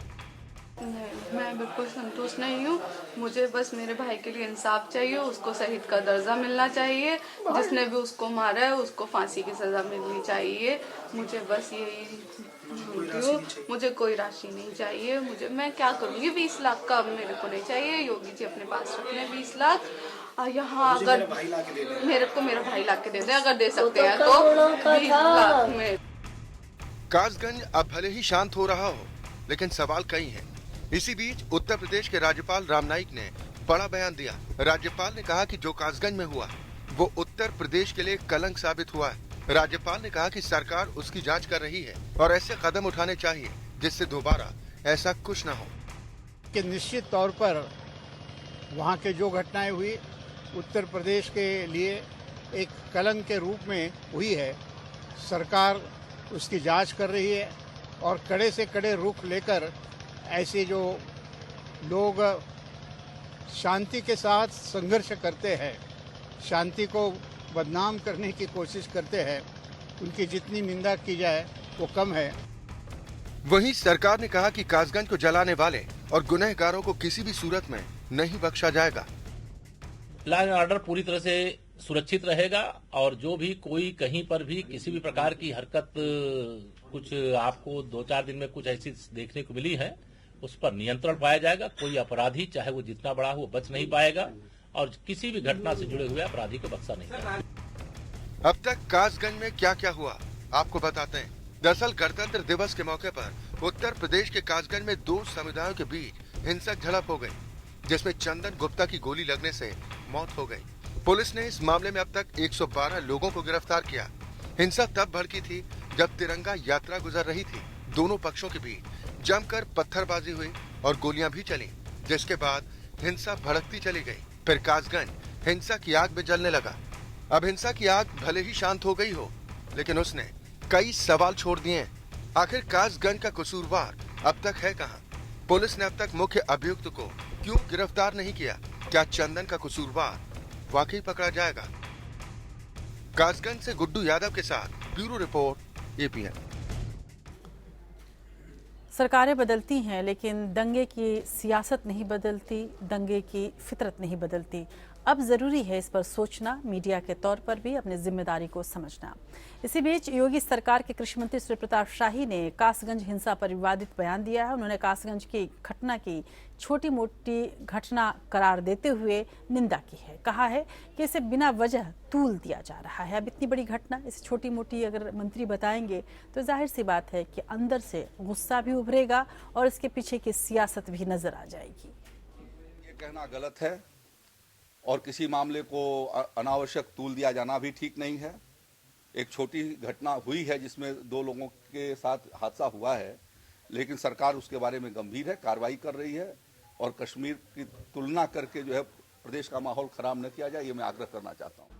नहीं, मैं बिल्कुल संतुष्ट नहीं हूँ। मुझे बस मेरे भाई के लिए इंसाफ चाहिए, उसको शहीद का दर्जा मिलना चाहिए। जिसने भी उसको मारा है उसको फांसी की सजा मिलनी चाहिए। मुझे बस यही मुझे कोई राशि नहीं चाहिए। मैं क्या करूँगी? 20 लाख का मेरे को नहीं चाहिए। योगी जी अपने पास रख लें 20 लाख। यहाँ अगर मेरे को मेरा भाई ला के दे दे, अगर दे सकते हैं तो 20 लाख में। कासगंज अब भले ही शांत हो रहा हो, लेकिन सवाल कई हैं। इसी बीच उत्तर प्रदेश के राज्यपाल राम नाईक ने बड़ा बयान दिया। राज्यपाल ने कहा कि जो कासगंज में हुआ वो उत्तर प्रदेश के लिए कलंक साबित हुआ है। राज्यपाल ने कहा कि सरकार उसकी जांच कर रही है और ऐसे कदम उठाने चाहिए जिससे दोबारा ऐसा कुछ न हो। कि निश्चित तौर पर वहाँ के जो घटनाएं हुई उत्तर प्रदेश के लिए एक कलंक के रूप में हुई है। सरकार उसकी जांच कर रही है और कड़े से कड़े रुख लेकर ऐसे जो लोग शांति के साथ संघर्ष करते हैं, शांति को बदनाम करने की कोशिश करते हैं, उनकी जितनी निंदा की जाए वो कम है। वहीं सरकार ने कहा कि कासगंज को जलाने वाले और गुनहगारों को किसी भी सूरत में नहीं बख्शा जाएगा। लॉ एंड ऑर्डर पूरी तरह से सुरक्षित रहेगा और जो भी कोई कहीं पर भी किसी भी प्रकार की हरकत कुछ आपको 2-4 दिन में कुछ ऐसी देखने को मिली है उस पर नियंत्रण पाया जाएगा। कोई अपराधी चाहे वो जितना बड़ा हो बच नहीं पाएगा और किसी भी घटना से जुड़े हुए अपराधी को बख्शा नहीं जाएगा। अब तक कासगंज में क्या क्या हुआ आपको बताते हैं। दरअसल गणतंत्र दिवस के मौके पर उत्तर प्रदेश के कासगंज में 2 समुदायों के बीच हिंसक झड़प हो गई, जिसमें चंदन गुप्ता की गोली लगने से मौत हो गई। पुलिस ने इस मामले में अब तक 112 लोगों को गिरफ्तार किया। हिंसा तब भड़की थी जब तिरंगा यात्रा गुजर रही थी। दोनों पक्षों के बीच जमकर पत्थरबाजी हुई और गोलियां भी चली, जिसके बाद हिंसा भड़कती चली गई। फिर कासगंज हिंसा की आग में जलने लगा। अब हिंसा की आग भले ही शांत हो गई हो, लेकिन उसने कई सवाल छोड़ दिए। आखिर कासगंज का कसूरवार अब तक है कहां? पुलिस ने अब तक मुख्य अभियुक्त को क्यों गिरफ्तार नहीं किया? क्या चंदन का कसूरवार वाकई पकड़ा जाएगा? कासगंज से गुड्डू यादव के साथ ब्यूरो रिपोर्ट APN। सरकारें बदलती हैं लेकिन दंगे की सियासत नहीं बदलती, दंगे की फितरत नहीं बदलती। अब ज़रूरी है इस पर सोचना, मीडिया के तौर पर भी अपनी जिम्मेदारी को समझना। इसी बीच योगी सरकार के कृषि मंत्री सूर्य प्रताप शाही ने कासगंज हिंसा पर विवादित बयान दिया है। उन्होंने कासगंज की घटना की छोटी मोटी घटना करार देते हुए निंदा की है। कहा है कि इसे बिना वजह तूल दिया जा रहा है। अब इतनी बड़ी घटना इसे छोटी मोटी अगर मंत्री बताएंगे तो जाहिर सी बात है कि अंदर से गुस्सा भी उभरेगा और इसके पीछे की सियासत भी नजर आ जाएगी। ये कहना गलत है और किसी मामले को अनावश्यक तूल दिया जाना भी ठीक नहीं है। एक छोटी घटना हुई है जिसमें 2 लोगों के साथ हादसा हुआ है, लेकिन सरकार उसके बारे में गंभीर है, कार्रवाई कर रही है और कश्मीर की तुलना करके जो है प्रदेश का माहौल खराब न किया जाए, ये मैं आग्रह करना चाहता हूँ।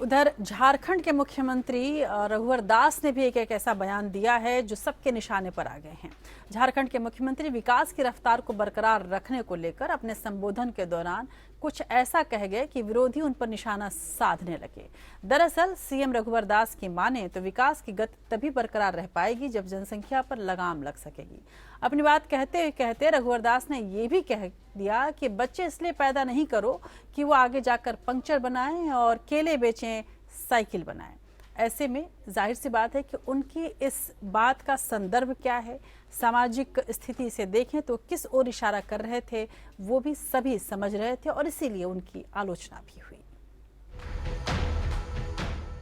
उधर झारखंड के मुख्यमंत्री रघुवर दास ने भी एक ऐसा बयान दिया है जो सबके निशाने पर आ गए हैं। झारखंड के मुख्यमंत्री विकास की रफ्तार को बरकरार रखने को लेकर अपने संबोधन के दौरान कुछ ऐसा कह गए कि विरोधी उन पर निशाना साधने लगे। दरअसल सीएम रघुवर दास की माने तो विकास की गति तभी बरकरार रह पाएगी जब जनसंख्या पर लगाम लग सकेगी। अपनी बात कहते कहते रघुवर दास ने ये भी कह दिया कि बच्चे इसलिए पैदा नहीं करो कि वो आगे जाकर पंक्चर बनाएं और केले बेचें, साइकिल बनाएं। ऐसे में जाहिर सी बात है कि उनकी इस बात का संदर्भ क्या है, सामाजिक स्थिति से देखें तो किस ओर इशारा कर रहे थे वो भी सभी समझ रहे थे और इसीलिए उनकी आलोचना भी हुई।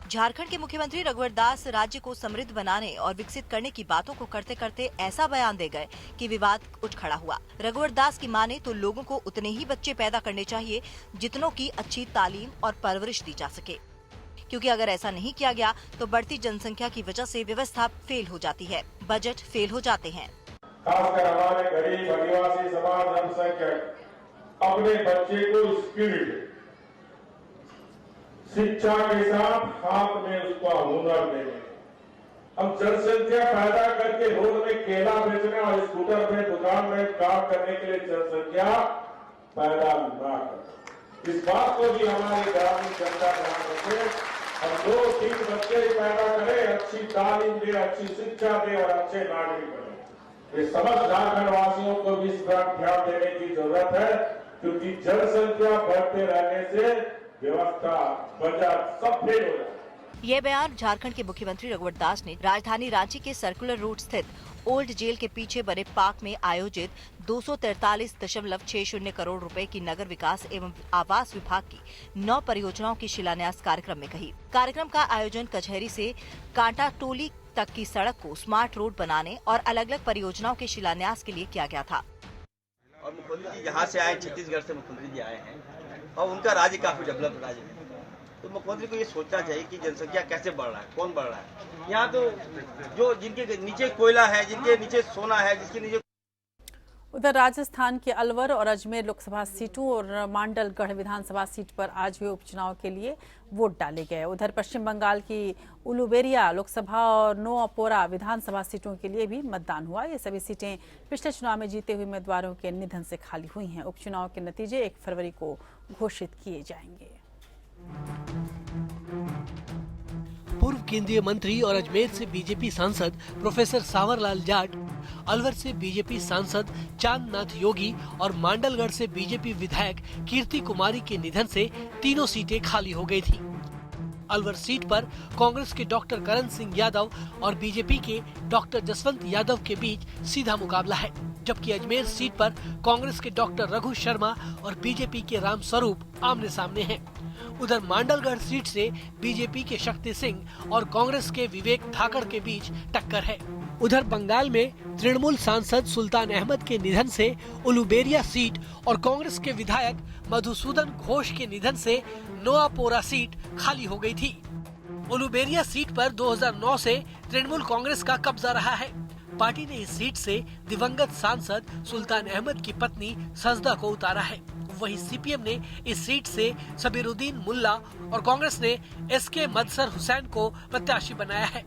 झारखंड के मुख्यमंत्री रघुवर दास राज्य को समृद्ध बनाने और विकसित करने की बातों को करते करते ऐसा बयान दे गए कि विवाद उठ खड़ा हुआ। रघुवर दास की माने तो लोगों को उतने ही बच्चे पैदा करने चाहिए जितनों की अच्छी तालीम और परवरिश दी जा सके, क्योंकि अगर ऐसा नहीं किया गया तो बढ़ती जनसंख्या की वजह से व्यवस्था फेल हो जाती है, बजट फेल हो जाते हैं। खासकर हमारे गरीब आदिवासी समाज अल्पसंख्यक अपने बच्चे को स्किल्ड शिक्षा के साथ हाथ में उसका हुनर देंगे। हम जनसंख्या पैदा करके रोड में केला बेचने और स्कूटर में दुकान में काम करने के लिए जनसंख्या पैदा न करें। इस बात को भी हमारी ग्रामीण जनता ध्यान रखे। हम 2-3 बच्चे पैदा करें, अच्छी तालीम दे, अच्छी शिक्षा दे और अच्छे नागरिक बने। ये समस्त झारखंड वासियों को भी इस पर ध्यान देने की जरूरत है, क्योंकि जनसंख्या बढ़ते रहने से व्यवस्था, बजट सब फेल हो जाए। ये बयान झारखंड के मुख्यमंत्री रघुवर दास ने राजधानी रांची के सर्कुलर रोड स्थित ओल्ड जेल के पीछे बने पार्क में आयोजित 243.60 करोड़ रुपए की नगर विकास एवं आवास विभाग की 9 परियोजनाओं की शिलान्यास कार्यक्रम में कही। कार्यक्रम का आयोजन कचहरी से कांटा टोली तक की सड़क को स्मार्ट रोड बनाने और अलग अलग परियोजनाओं के शिलान्यास के लिए किया गया था। और मुख्यमंत्री जी यहाँ से आए, छत्तीसगढ़ से मुख्यमंत्री जी आए हैं और उनका राज्य काफी डेवलप राज्य है, तो मुख्यमंत्री को ये सोचना चाहिए कि जनसंख्या कैसे बढ़ रहा है, कौन बढ़ रहा है। यहाँ तो जो जिनके नीचे कोयला है, जिनके नीचे सोना है, जिसके नीचे। उधर राजस्थान के अलवर और अजमेर लोकसभा सीटों और मांडलगढ़ विधानसभा सीट पर आज हुए उपचुनाव के लिए वोट डाले गए। उधर पश्चिम बंगाल की उलुबेरिया लोकसभा और नोआपोरा विधानसभा सीटों के लिए भी मतदान हुआ। ये सभी सीटें पिछले चुनाव में जीते हुए उम्मीदवारों के निधन से खाली हुई हैं। उपचुनाव के नतीजे 1 फरवरी को घोषित किए जाएंगे। पूर्व केंद्रीय मंत्री और अजमेर से बीजेपी सांसद प्रोफेसर सांवरलाल जाट, अलवर से बीजेपी सांसद चांदनाथ योगी और मांडलगढ़ से बीजेपी विधायक कीर्ति कुमारी के निधन से तीनों सीटें खाली हो गई थी। अलवर सीट पर कांग्रेस के डॉक्टर करण सिंह यादव और बीजेपी के डॉक्टर जसवंत यादव के बीच सीधा मुकाबला है, जबकि अजमेर सीट पर कांग्रेस के डॉक्टर रघु शर्मा और बीजेपी के राम स्वरूप आमने सामने हैं। उधर मांडलगढ़ सीट से बीजेपी के शक्ति सिंह और कांग्रेस के विवेक धाकड़ के बीच टक्कर है। उधर बंगाल में तृणमूल सांसद सुल्तान अहमद के निधन से उलुबेरिया सीट और कांग्रेस के विधायक मधुसूदन घोष के निधन से नोआपोरा सीट खाली हो गई थी। उलुबेरिया सीट पर 2009 से तृणमूल कांग्रेस का कब्जा रहा है। पार्टी ने इस सीट से दिवंगत सांसद सुल्तान अहमद की पत्नी सजदा को उतारा है। वहीं सीपीएम ने इस सीट से सबीरुद्दीन मुल्ला और कांग्रेस ने एसके मदसर हुसैन को प्रत्याशी बनाया है।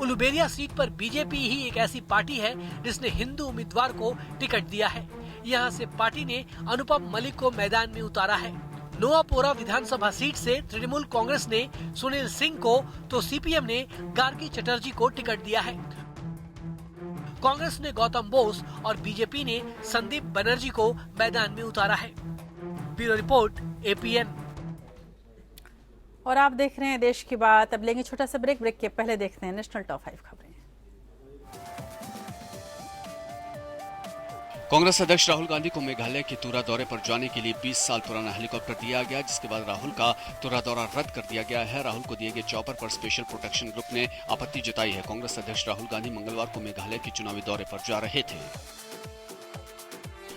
उलुबेरिया सीट पर बीजेपी ही एक ऐसी पार्टी है जिसने हिंदू उम्मीदवार को टिकट दिया है। यहां से पार्टी ने अनुपम मलिक को मैदान में उतारा है। नोआपोरा विधानसभा सीट से तृणमूल कांग्रेस ने सुनील सिंह को तो सीपीएम ने गार्गी चटर्जी को टिकट दिया है। कांग्रेस ने गौतम बोस और बीजेपी ने संदीप बनर्जी को मैदान में उतारा है। Bureau report, APN. और आप देख रहे हैं देश की बात। अब लेंगे छोटा सा ब्रेक के पहले देखते हैं नेशनल टॉप 5 खबरें। कांग्रेस अध्यक्ष राहुल गांधी को मेघालय के तुरा दौरे पर जाने के लिए 20 साल पुराना हेलीकॉप्टर दिया गया, जिसके बाद राहुल का तुरा दौरा रद्द कर दिया गया है। राहुल को दिए गए चॉपर पर स्पेशल प्रोटेक्शन ग्रुप ने आपत्ति जताई है। कांग्रेस अध्यक्ष राहुल गांधी मंगलवार को मेघालय के चुनावी दौरे पर जा रहे थे।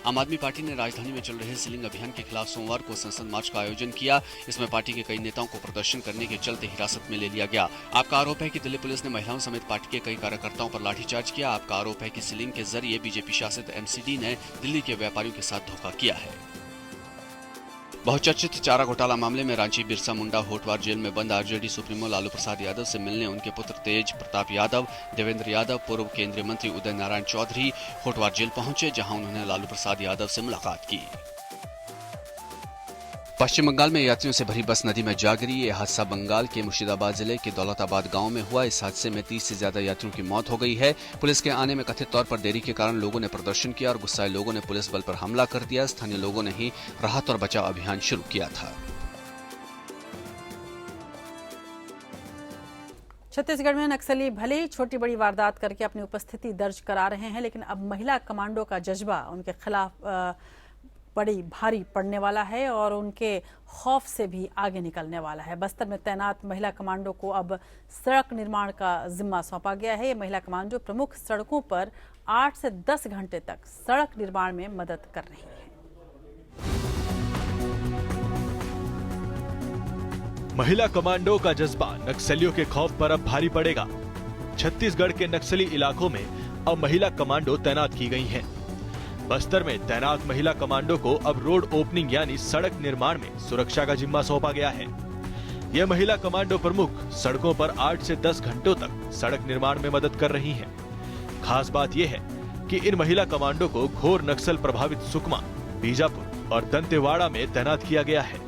आम आदमी पार्टी ने राजधानी में चल रहे सीलिंग अभियान के खिलाफ सोमवार को संसद मार्च का आयोजन किया। इसमें पार्टी के कई नेताओं को प्रदर्शन करने के चलते हिरासत में ले लिया गया। आपका आरोप है कि दिल्ली पुलिस ने महिलाओं समेत पार्टी के कई कार्यकर्ताओं पर लाठीचार्ज किया। आपका आरोप है कि सीलिंग के जरिए बीजेपी शासित एमसीडी ने दिल्ली के व्यापारियों के साथ धोखा किया है। बहुचर्चित चारा घोटाला मामले में रांची बिरसा मुंडा होटवार जेल में बंद आरजेडी सुप्रीमो लालू प्रसाद यादव से मिलने उनके पुत्र तेज प्रताप यादव, देवेंद्र यादव, पूर्व केंद्रीय मंत्री उदय नारायण चौधरी होटवार जेल पहुंचे, जहां उन्होंने लालू प्रसाद यादव से मुलाकात की। पश्चिम बंगाल में यात्रियों से भरी बस नदी में जा गिरी। ये हादसा बंगाल के मुर्शिदाबाद जिले के दौलताबाद गांव में हुआ। इस हादसे में 30 से ज्यादा यात्रियों की मौत हो गई है। पुलिस के आने में कथित तौर पर देरी के कारण लोगों ने प्रदर्शन किया और गुस्साए लोगों ने पुलिस बल पर हमला कर दिया। स्थानीय लोगों ने ही राहत और बचाव अभियान शुरू किया था। छत्तीसगढ़ में नक्सली भले ही छोटी बड़ी वारदात करके अपनी उपस्थिति दर्ज करा रहे हैं, लेकिन अब महिला कमांडो का जज्बा उनके खिलाफ बड़ी भारी पड़ने वाला है और उनके खौफ से भी आगे निकलने वाला है। बस्तर में तैनात महिला कमांडो को अब सड़क निर्माण का जिम्मा सौंपा गया है। ये महिला कमांडो प्रमुख सड़कों पर 8 से 10 घंटे तक सड़क निर्माण में मदद कर रही है। महिला कमांडो का जज्बा नक्सलियों के खौफ पर अब भारी पड़ेगा। छत्तीसगढ़ के नक्सली इलाकों में अब महिला कमांडो तैनात की गई हैं। बस्तर में तैनात महिला कमांडो को अब रोड ओपनिंग यानी सड़क निर्माण में सुरक्षा का जिम्मा सौंपा गया है। यह महिला कमांडो प्रमुख सड़कों पर 8 से 10 घंटों तक सड़क निर्माण में मदद कर रही हैं। खास बात यह है कि इन महिला कमांडो को घोर नक्सल प्रभावित सुकमा, बीजापुर और दंतेवाड़ा में तैनात किया गया है।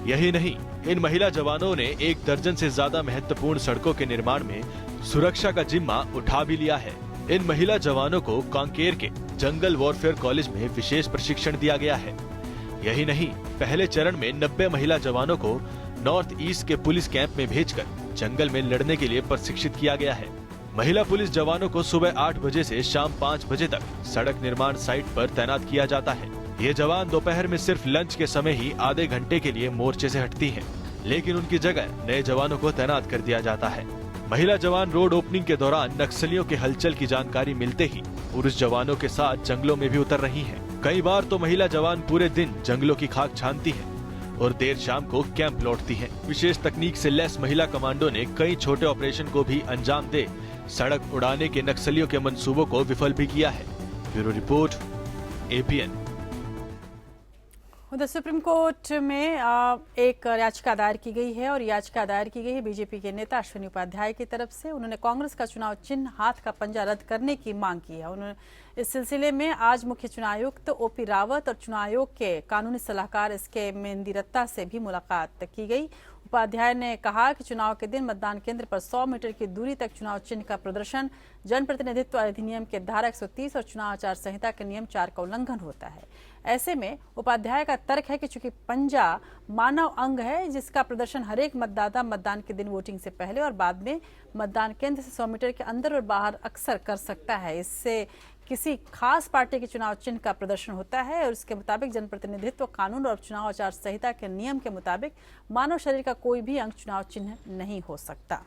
यही नहीं, इन महिला जवानों ने 1 दर्जन से ज्यादा महत्वपूर्ण सड़कों के निर्माण में सुरक्षा का जिम्मा उठा भी लिया है। इन महिला जवानों को कांकेर के जंगल वॉरफेयर कॉलेज में विशेष प्रशिक्षण दिया गया है। यही नहीं, पहले चरण में 90 महिला जवानों को नॉर्थ ईस्ट के पुलिस कैंप में भेजकर जंगल में लड़ने के लिए प्रशिक्षित किया गया है। महिला पुलिस जवानों को सुबह 8 बजे से शाम 5 बजे तक सड़क निर्माण साइट पर तैनात किया जाता है। ये जवान दोपहर में सिर्फ लंच के समय ही आधे घंटे के लिए मोर्चे से हटती हैं, लेकिन उनकी जगह नए जवानों को तैनात कर दिया जाता है। महिला जवान रोड ओपनिंग के दौरान नक्सलियों के हलचल की जानकारी मिलते ही पुरुष जवानों के साथ जंगलों में भी उतर रही हैं। कई बार तो महिला जवान पूरे दिन जंगलों की खाक छानती हैं और देर शाम को कैंप लौटती हैं। विशेष तकनीक से लैस महिला कमांडो ने कई छोटे ऑपरेशन को भी अंजाम दे सड़क उड़ाने के नक्सलियों के मंसूबों को विफल भी किया है। Bureau report, APN. उधर सुप्रीम कोर्ट में एक याचिका दायर की गई है और याचिका दायर की गई है बीजेपी के नेता अश्विनी उपाध्याय की तरफ से। उन्होंने कांग्रेस का चुनाव चिन्ह हाथ का पंजा रद्द करने की मांग की है। उन्होंने इस सिलसिले में आज मुख्य चुनाव आयुक्त ओपी रावत और चुनाव आयोग के कानूनी सलाहकार एसके मेंदिरत्ता से भी मुलाकात की गई। उपाध्याय ने कहा कि चुनाव के दिन मतदान केंद्र पर 100 मीटर की दूरी तक चुनाव चिन्ह का प्रदर्शन जनप्रतिनिधित्व अधिनियम के धारा 130 और चुनाव आचार संहिता के नियम 4 का उल्लंघन होता है। ऐसे में उपाध्याय का तर्क है कि चूंकि पंजा मानव अंग है, जिसका प्रदर्शन हरेक मतदाता मतदान के दिन वोटिंग से पहले और बाद में मतदान केंद्र से 100 मीटर के अंदर और बाहर अक्सर कर सकता है। इससे किसी खास पार्टी के चुनाव चिन्ह का प्रदर्शन होता है और इसके मुताबिक जनप्रतिनिधित्व कानून और चुनाव आचार संहिता के नियम के मुताबिक मानव शरीर का कोई भी अंग चुनाव चिन्ह नहीं हो सकता।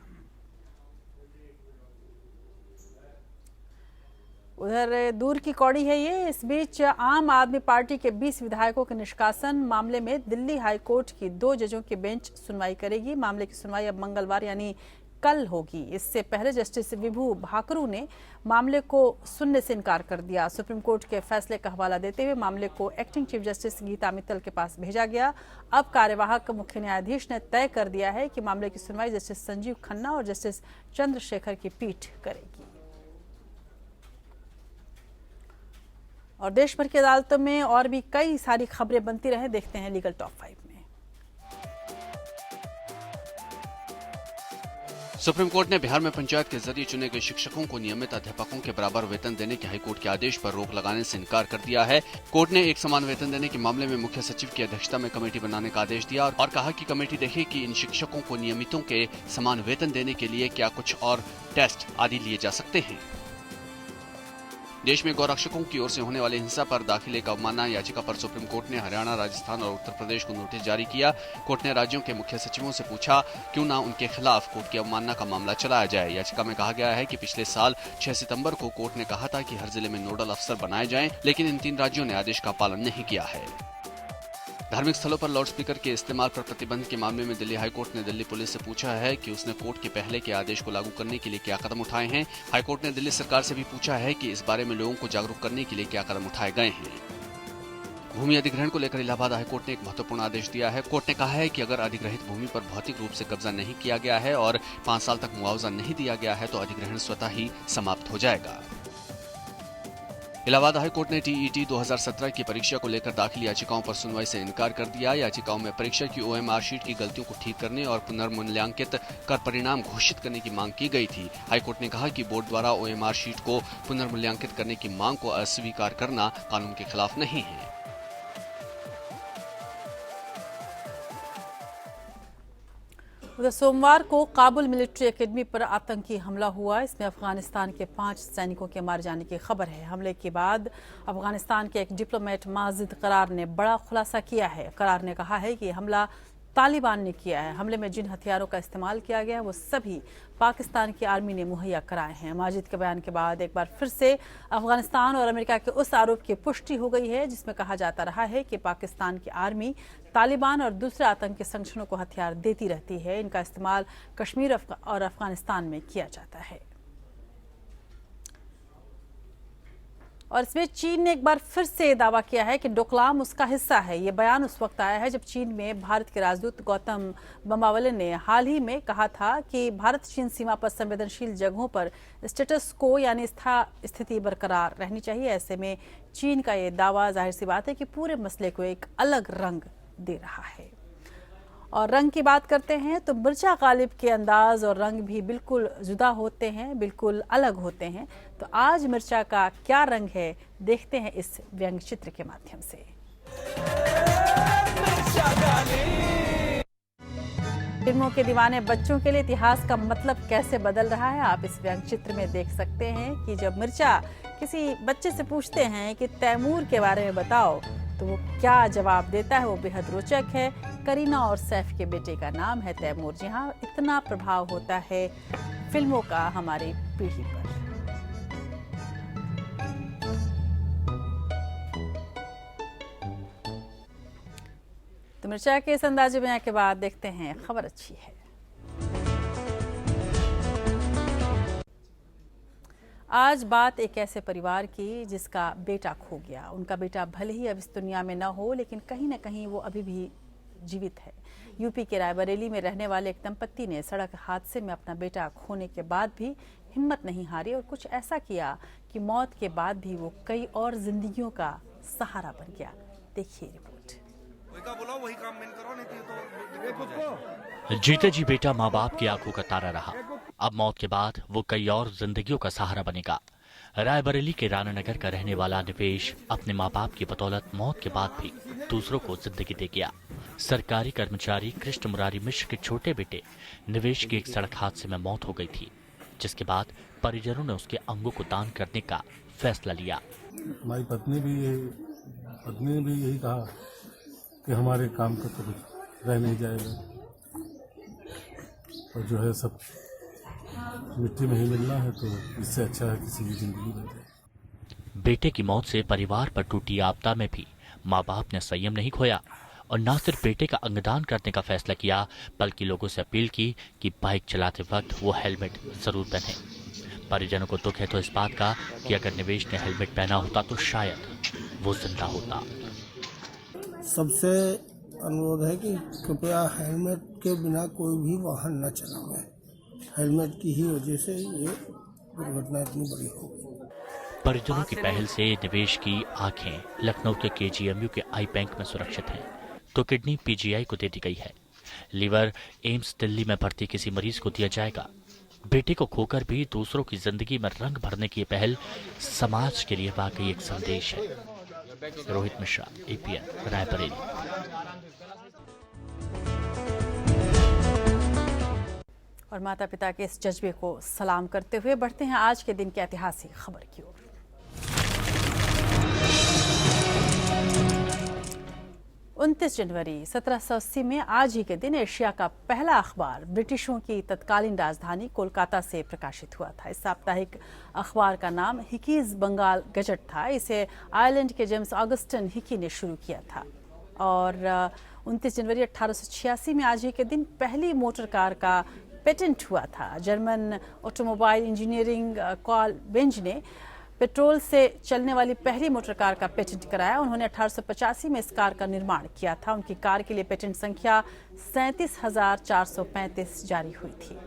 उधर दूर की कौड़ी है ये। इस बीच आम आदमी पार्टी के 20 विधायकों के निष्कासन मामले में दिल्ली हाई कोर्ट की 2 जजों की बेंच सुनवाई करेगी। मामले की सुनवाई अब मंगलवार यानी कल होगी। इससे पहले जस्टिस विभू भाकरू ने मामले को सुनने से इनकार कर दिया। सुप्रीम कोर्ट के फैसले का हवाला देते हुए मामले को acting chief justice Gita Mittal के पास भेजा गया। अब कार्यवाहक मुख्य न्यायाधीश ने तय कर दिया है कि मामले की सुनवाई जस्टिस संजीव खन्ना और जस्टिस चंद्रशेखर की पीठ करेगी। और देश भर की अदालतों में और भी कई सारी खबरें बनती रहे, देखते हैं लीगल टॉप 5 में। सुप्रीम कोर्ट ने बिहार में पंचायत के जरिए चुने गए शिक्षकों को नियमित अध्यापकों के बराबर वेतन देने के हाईकोर्ट के आदेश पर रोक लगाने से इनकार कर दिया है। कोर्ट ने एक समान वेतन देने के मामले में मुख्य सचिव की अध्यक्षता में कमेटी बनाने का आदेश दिया और कहा कि कमेटी देखे कि इन शिक्षकों को नियमितों के समान वेतन देने के लिए क्या कुछ और टेस्ट आदि लिए जा सकते हैं। देश में गौरक्षकों की ओर से होने वाली हिंसा पर दाखिल एक अवमानना याचिका पर सुप्रीम कोर्ट ने हरियाणा, राजस्थान और उत्तर प्रदेश को नोटिस जारी किया। कोर्ट ने राज्यों के मुख्य सचिवों से पूछा क्यों न उनके खिलाफ कोर्ट की अवमानना का मामला चलाया जाए। याचिका में कहा गया है कि पिछले साल 6 सितंबर को कोर्ट ने कहा था कि हर जिले में नोडल अफसर बनाए जाएं, लेकिन इन 3 राज्यों ने आदेश का पालन नहीं किया है। धार्मिक स्थलों पर लाउडस्पीकर के इस्तेमाल पर प्रतिबंध के मामले में दिल्ली हाईकोर्ट ने दिल्ली पुलिस से पूछा है कि उसने कोर्ट के पहले के आदेश को लागू करने के लिए क्या कदम उठाए हैं। हाईकोर्ट ने दिल्ली सरकार से भी पूछा है कि इस बारे में लोगों को जागरूक करने के लिए क्या कदम उठाए गए हैं। भूमि अधिग्रहण को लेकर इलाहाबाद हाईकोर्ट ने एक महत्वपूर्ण आदेश दिया है। कोर्ट ने कहा है कि अगर अधिग्रहित भूमि पर भौतिक रूप से कब्जा नहीं किया गया है और 5 साल तक मुआवजा नहीं दिया गया है तो अधिग्रहण स्वतः ही समाप्त हो जाएगा। इलाहाबाद हाईकोर्ट ने टीईटी 2017 की परीक्षा को लेकर दाखिल याचिकाओं पर सुनवाई से इनकार कर दिया। याचिकाओं में परीक्षा की ओएमआर शीट की गलतियों को ठीक करने और पुनर्मूल्यांकित कर परिणाम घोषित करने की मांग की गई थी। हाईकोर्ट ने कहा कि बोर्ड द्वारा ओएमआर शीट को पुनर्मूल्यांकित करने की मांग को अस्वीकार करना कानून के खिलाफ नहीं है। उधर सोमवार को काबुल मिलिट्री एकेडमी पर आतंकी हमला हुआ। इसमें अफगानिस्तान के 5 सैनिकों के मारे जाने की खबर है। हमले के बाद अफगानिस्तान के एक डिप्लोमेट माजिद करार ने बड़ा खुलासा किया है। करार ने कहा है कि हमला तालिबान ने किया है। हमले में जिन हथियारों का इस्तेमाल किया गया वो सभी पाकिस्तान की आर्मी ने मुहैया कराए हैं। माजिद के बयान के बाद एक बार फिर से अफगानिस्तान और अमेरिका के उस आरोप की पुष्टि हो गई है जिसमें कहा जाता रहा है कि पाकिस्तान की आर्मी तालिबान और दूसरे आतंकी संगठनों को हथियार देती रहती है। इनका इस्तेमाल कश्मीर और अफगानिस्तान में किया जाता है। और इसमें चीन ने एक बार फिर से दावा किया है कि डोकलाम उसका हिस्सा है। ये बयान उस वक्त आया है जब चीन में भारत के राजदूत गौतम बम्बावले ने हाल ही में कहा था कि भारत चीन सीमा पर संवेदनशील जगहों पर स्टेटस को यानी स्थिति बरकरार रहनी चाहिए। ऐसे में चीन का ये दावा जाहिर सी बात है कि पूरे मसले को एक अलग रंग दे रहा है। और रंग की बात करते हैं तो मिर्जा गालिब के अंदाज और रंग भी बिल्कुल जुदा होते हैं, बिल्कुल अलग होते हैं। तो आज मिर्जा का क्या रंग है देखते हैं इस व्यंग चित्र के माध्यम से। फिल्मों के दीवाने बच्चों के लिए इतिहास का मतलब कैसे बदल रहा है आप इस व्यंग चित्र में देख सकते हैं कि जब मिर्जा किसी बच्चे से पूछते हैं कि तैमूर के बारे में बताओ तो वो क्या जवाब देता है वो बेहद रोचक है। करीना और सैफ के बेटे का नाम है तैमूर। जी हाँ, इतना प्रभाव होता है फिल्मों का हमारी पीढ़ी पर। तो मिर्चा के इस अंदाजे बयान के बाद देखते हैं खबर अच्छी है। आज बात एक ऐसे परिवार की जिसका बेटा खो गया। उनका बेटा भले ही अब इस दुनिया में न हो लेकिन कहीं न कहीं वो अभी भी जीवित है। यूपी के रायबरेली में रहने वाले एक दंपत्ति ने सड़क हादसे में अपना बेटा खोने के बाद भी हिम्मत नहीं हारी और कुछ ऐसा किया कि मौत के बाद भी वो कई और जिंदगियों का सहारा बन गया। देखिए रिपोर्ट। जीते जी बेटा माँ बाप की आंखों का तारा रहा। अब मौत के बाद वो कई और जिंदगियों का सहारा बनेगा। रायबरेली के रानानगर का रहने वाला निवेश अपने माँ बाप की बदौलत मौत के बाद भी दूसरों को जिंदगी दे गया। सरकारी कर्मचारी कृष्ण मुरारी मिश्र के छोटे बेटे निवेश की एक सड़क हादसे में मौत हो गई थी, जिसके बाद परिजनों ने उसके अंगों को दान करने का फैसला लिया। हमारी पत्नी ने भी यही कहा कि हमारे काम का तो कुछ रह नहीं जाएगा और जो है सब मिट्टी में ही मिलना है, तो इससे अच्छा है किसी की जिंदगी बन जाए। बेटे की मौत से परिवार पर टूटी आपदा में भी माँ बाप ने संयम नहीं खोया और न सिर्फ बेटे का अंगदान करने का फैसला किया बल्कि लोगों से अपील की कि बाइक चलाते वक्त वो हेलमेट जरूर पहने। परिजनों को दुख है तो इस बात का कि अगर निवेश ने हेलमेट पहना होता तो शायद वो जिंदा होता। सबसे अनुरोध है कि कृपया हेलमेट के बिना कोई भी वाहन न चलाएं। हेलमेट की ही वजह से ये दुर्घटना इतनी बड़ी हो गई। परिजनों की पहल से निवेश की आंखें लखनऊ के केजीएमयू के आई बैंक में सुरक्षित हैं, तो किडनी पीजीआई को दे दी गई है। लीवर एम्स दिल्ली में भर्ती किसी मरीज को दिया जाएगा। बेटे को खोकर भी दूसरों की जिंदगी में रंग भरने की पहल समाज के लिए वाकई एक संदेश है। रोहित मिश्रा, APN, रायबरेली। और माता पिता के इस जज्बे को सलाम करते हुए बढ़ते हैं आज के दिन की ऐतिहासिक खबर की ओर। 29 जनवरी 1780 में आज ही के दिन एशिया का पहला अखबार ब्रिटिशों की तत्कालीन राजधानी कोलकाता से प्रकाशित हुआ था। इस साप्ताहिक अखबार का नाम हिकीज बंगाल गजट था। इसे आयरलैंड के जेम्स ऑगस्टिन हिकी ने शुरू किया था। और 29 जनवरी 1886 में आज ही के दिन पहली मोटर कार का पेटेंट हुआ था। German automobile engineering Karl Benz ने पेट्रोल से चलने वाली पहली मोटर कार का पेटेंट कराया। उन्होंने 1885 में इस कार का निर्माण किया था। उनकी कार के लिए पेटेंट संख्या 37,435 जारी हुई थी।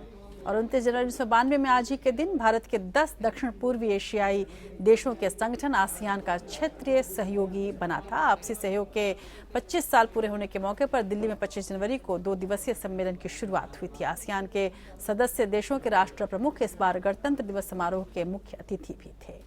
और 29 जनवरी 1992 में आज ही के दिन भारत के 10 दक्षिण पूर्वी एशियाई देशों के संगठन आसियान का क्षेत्रीय सहयोगी बना था। आपसी सहयोग के 25 साल पूरे होने के मौके पर दिल्ली में 25 जनवरी को 2 दिवसीय सम्मेलन की शुरुआत हुई थी। आसियान के सदस्य देशों के राष्ट्र प्रमुख इस बार गणतंत्र दिवस समारोह के मुख्य अतिथि भी थे।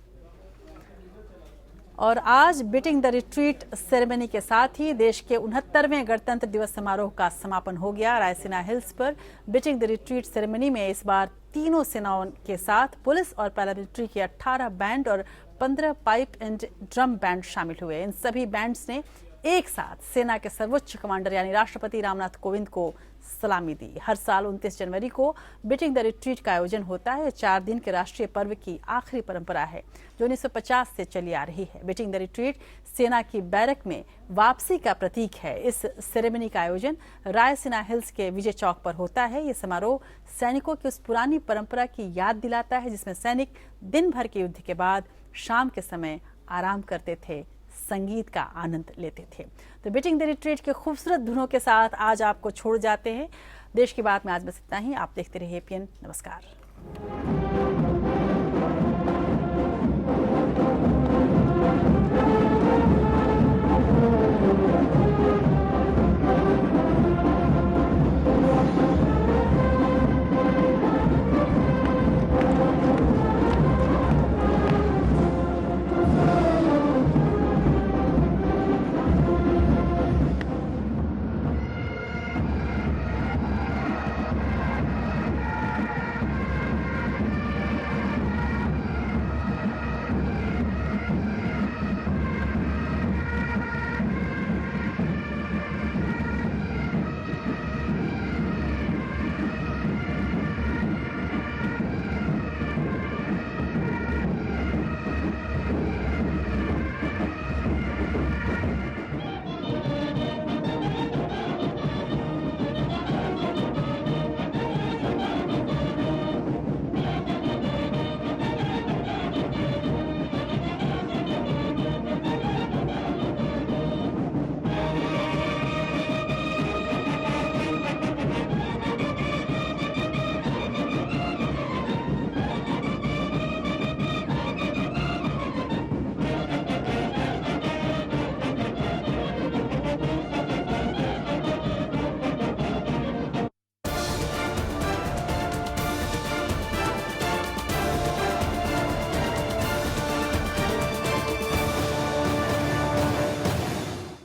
और आज बीटिंग द रिट्रीट सेरेमनी के साथ ही देश के 69वें गणतंत्र दिवस समारोह का समापन हो गया। रायसीना हिल्स पर बीटिंग द रिट्रीट सेरेमनी में इस बार तीनों सेनाओं के साथ पुलिस और पैरामिलिट्री के 18 बैंड और 15 पाइप एंड ड्रम बैंड शामिल हुए। इन सभी बैंड्स ने एक साथ सेना के सर्वोच्च कमांडर यानी राष्ट्रपति रामनाथ कोविंद को सलामी दी। हर साल 29 जनवरी को बीटिंग द रिट्रीट का आयोजन होता है। 4 दिन के राष्ट्रीय पर्व की आखिरी परंपरा है जो 1950 से चली आ रही है। बीटिंग द रिट्रीट सेना की बैरक में वापसी का प्रतीक है। इस सेरेमनी का आयोजन रायसीना हिल्स के विजय चौक पर होता है। ये समारोह सैनिकों की उस पुरानी परंपरा की याद दिलाता है जिसमें सैनिक दिन भर के युद्ध के बाद शाम के समय आराम करते थे, संगीत का आनंद लेते थे। तो बीटिंग द रिट्रीट के खूबसूरत धुनों के साथ आज आपको छोड़ जाते हैं। देश की बात में आज बस इतना ही। आप देखते रहिए APN। नमस्कार।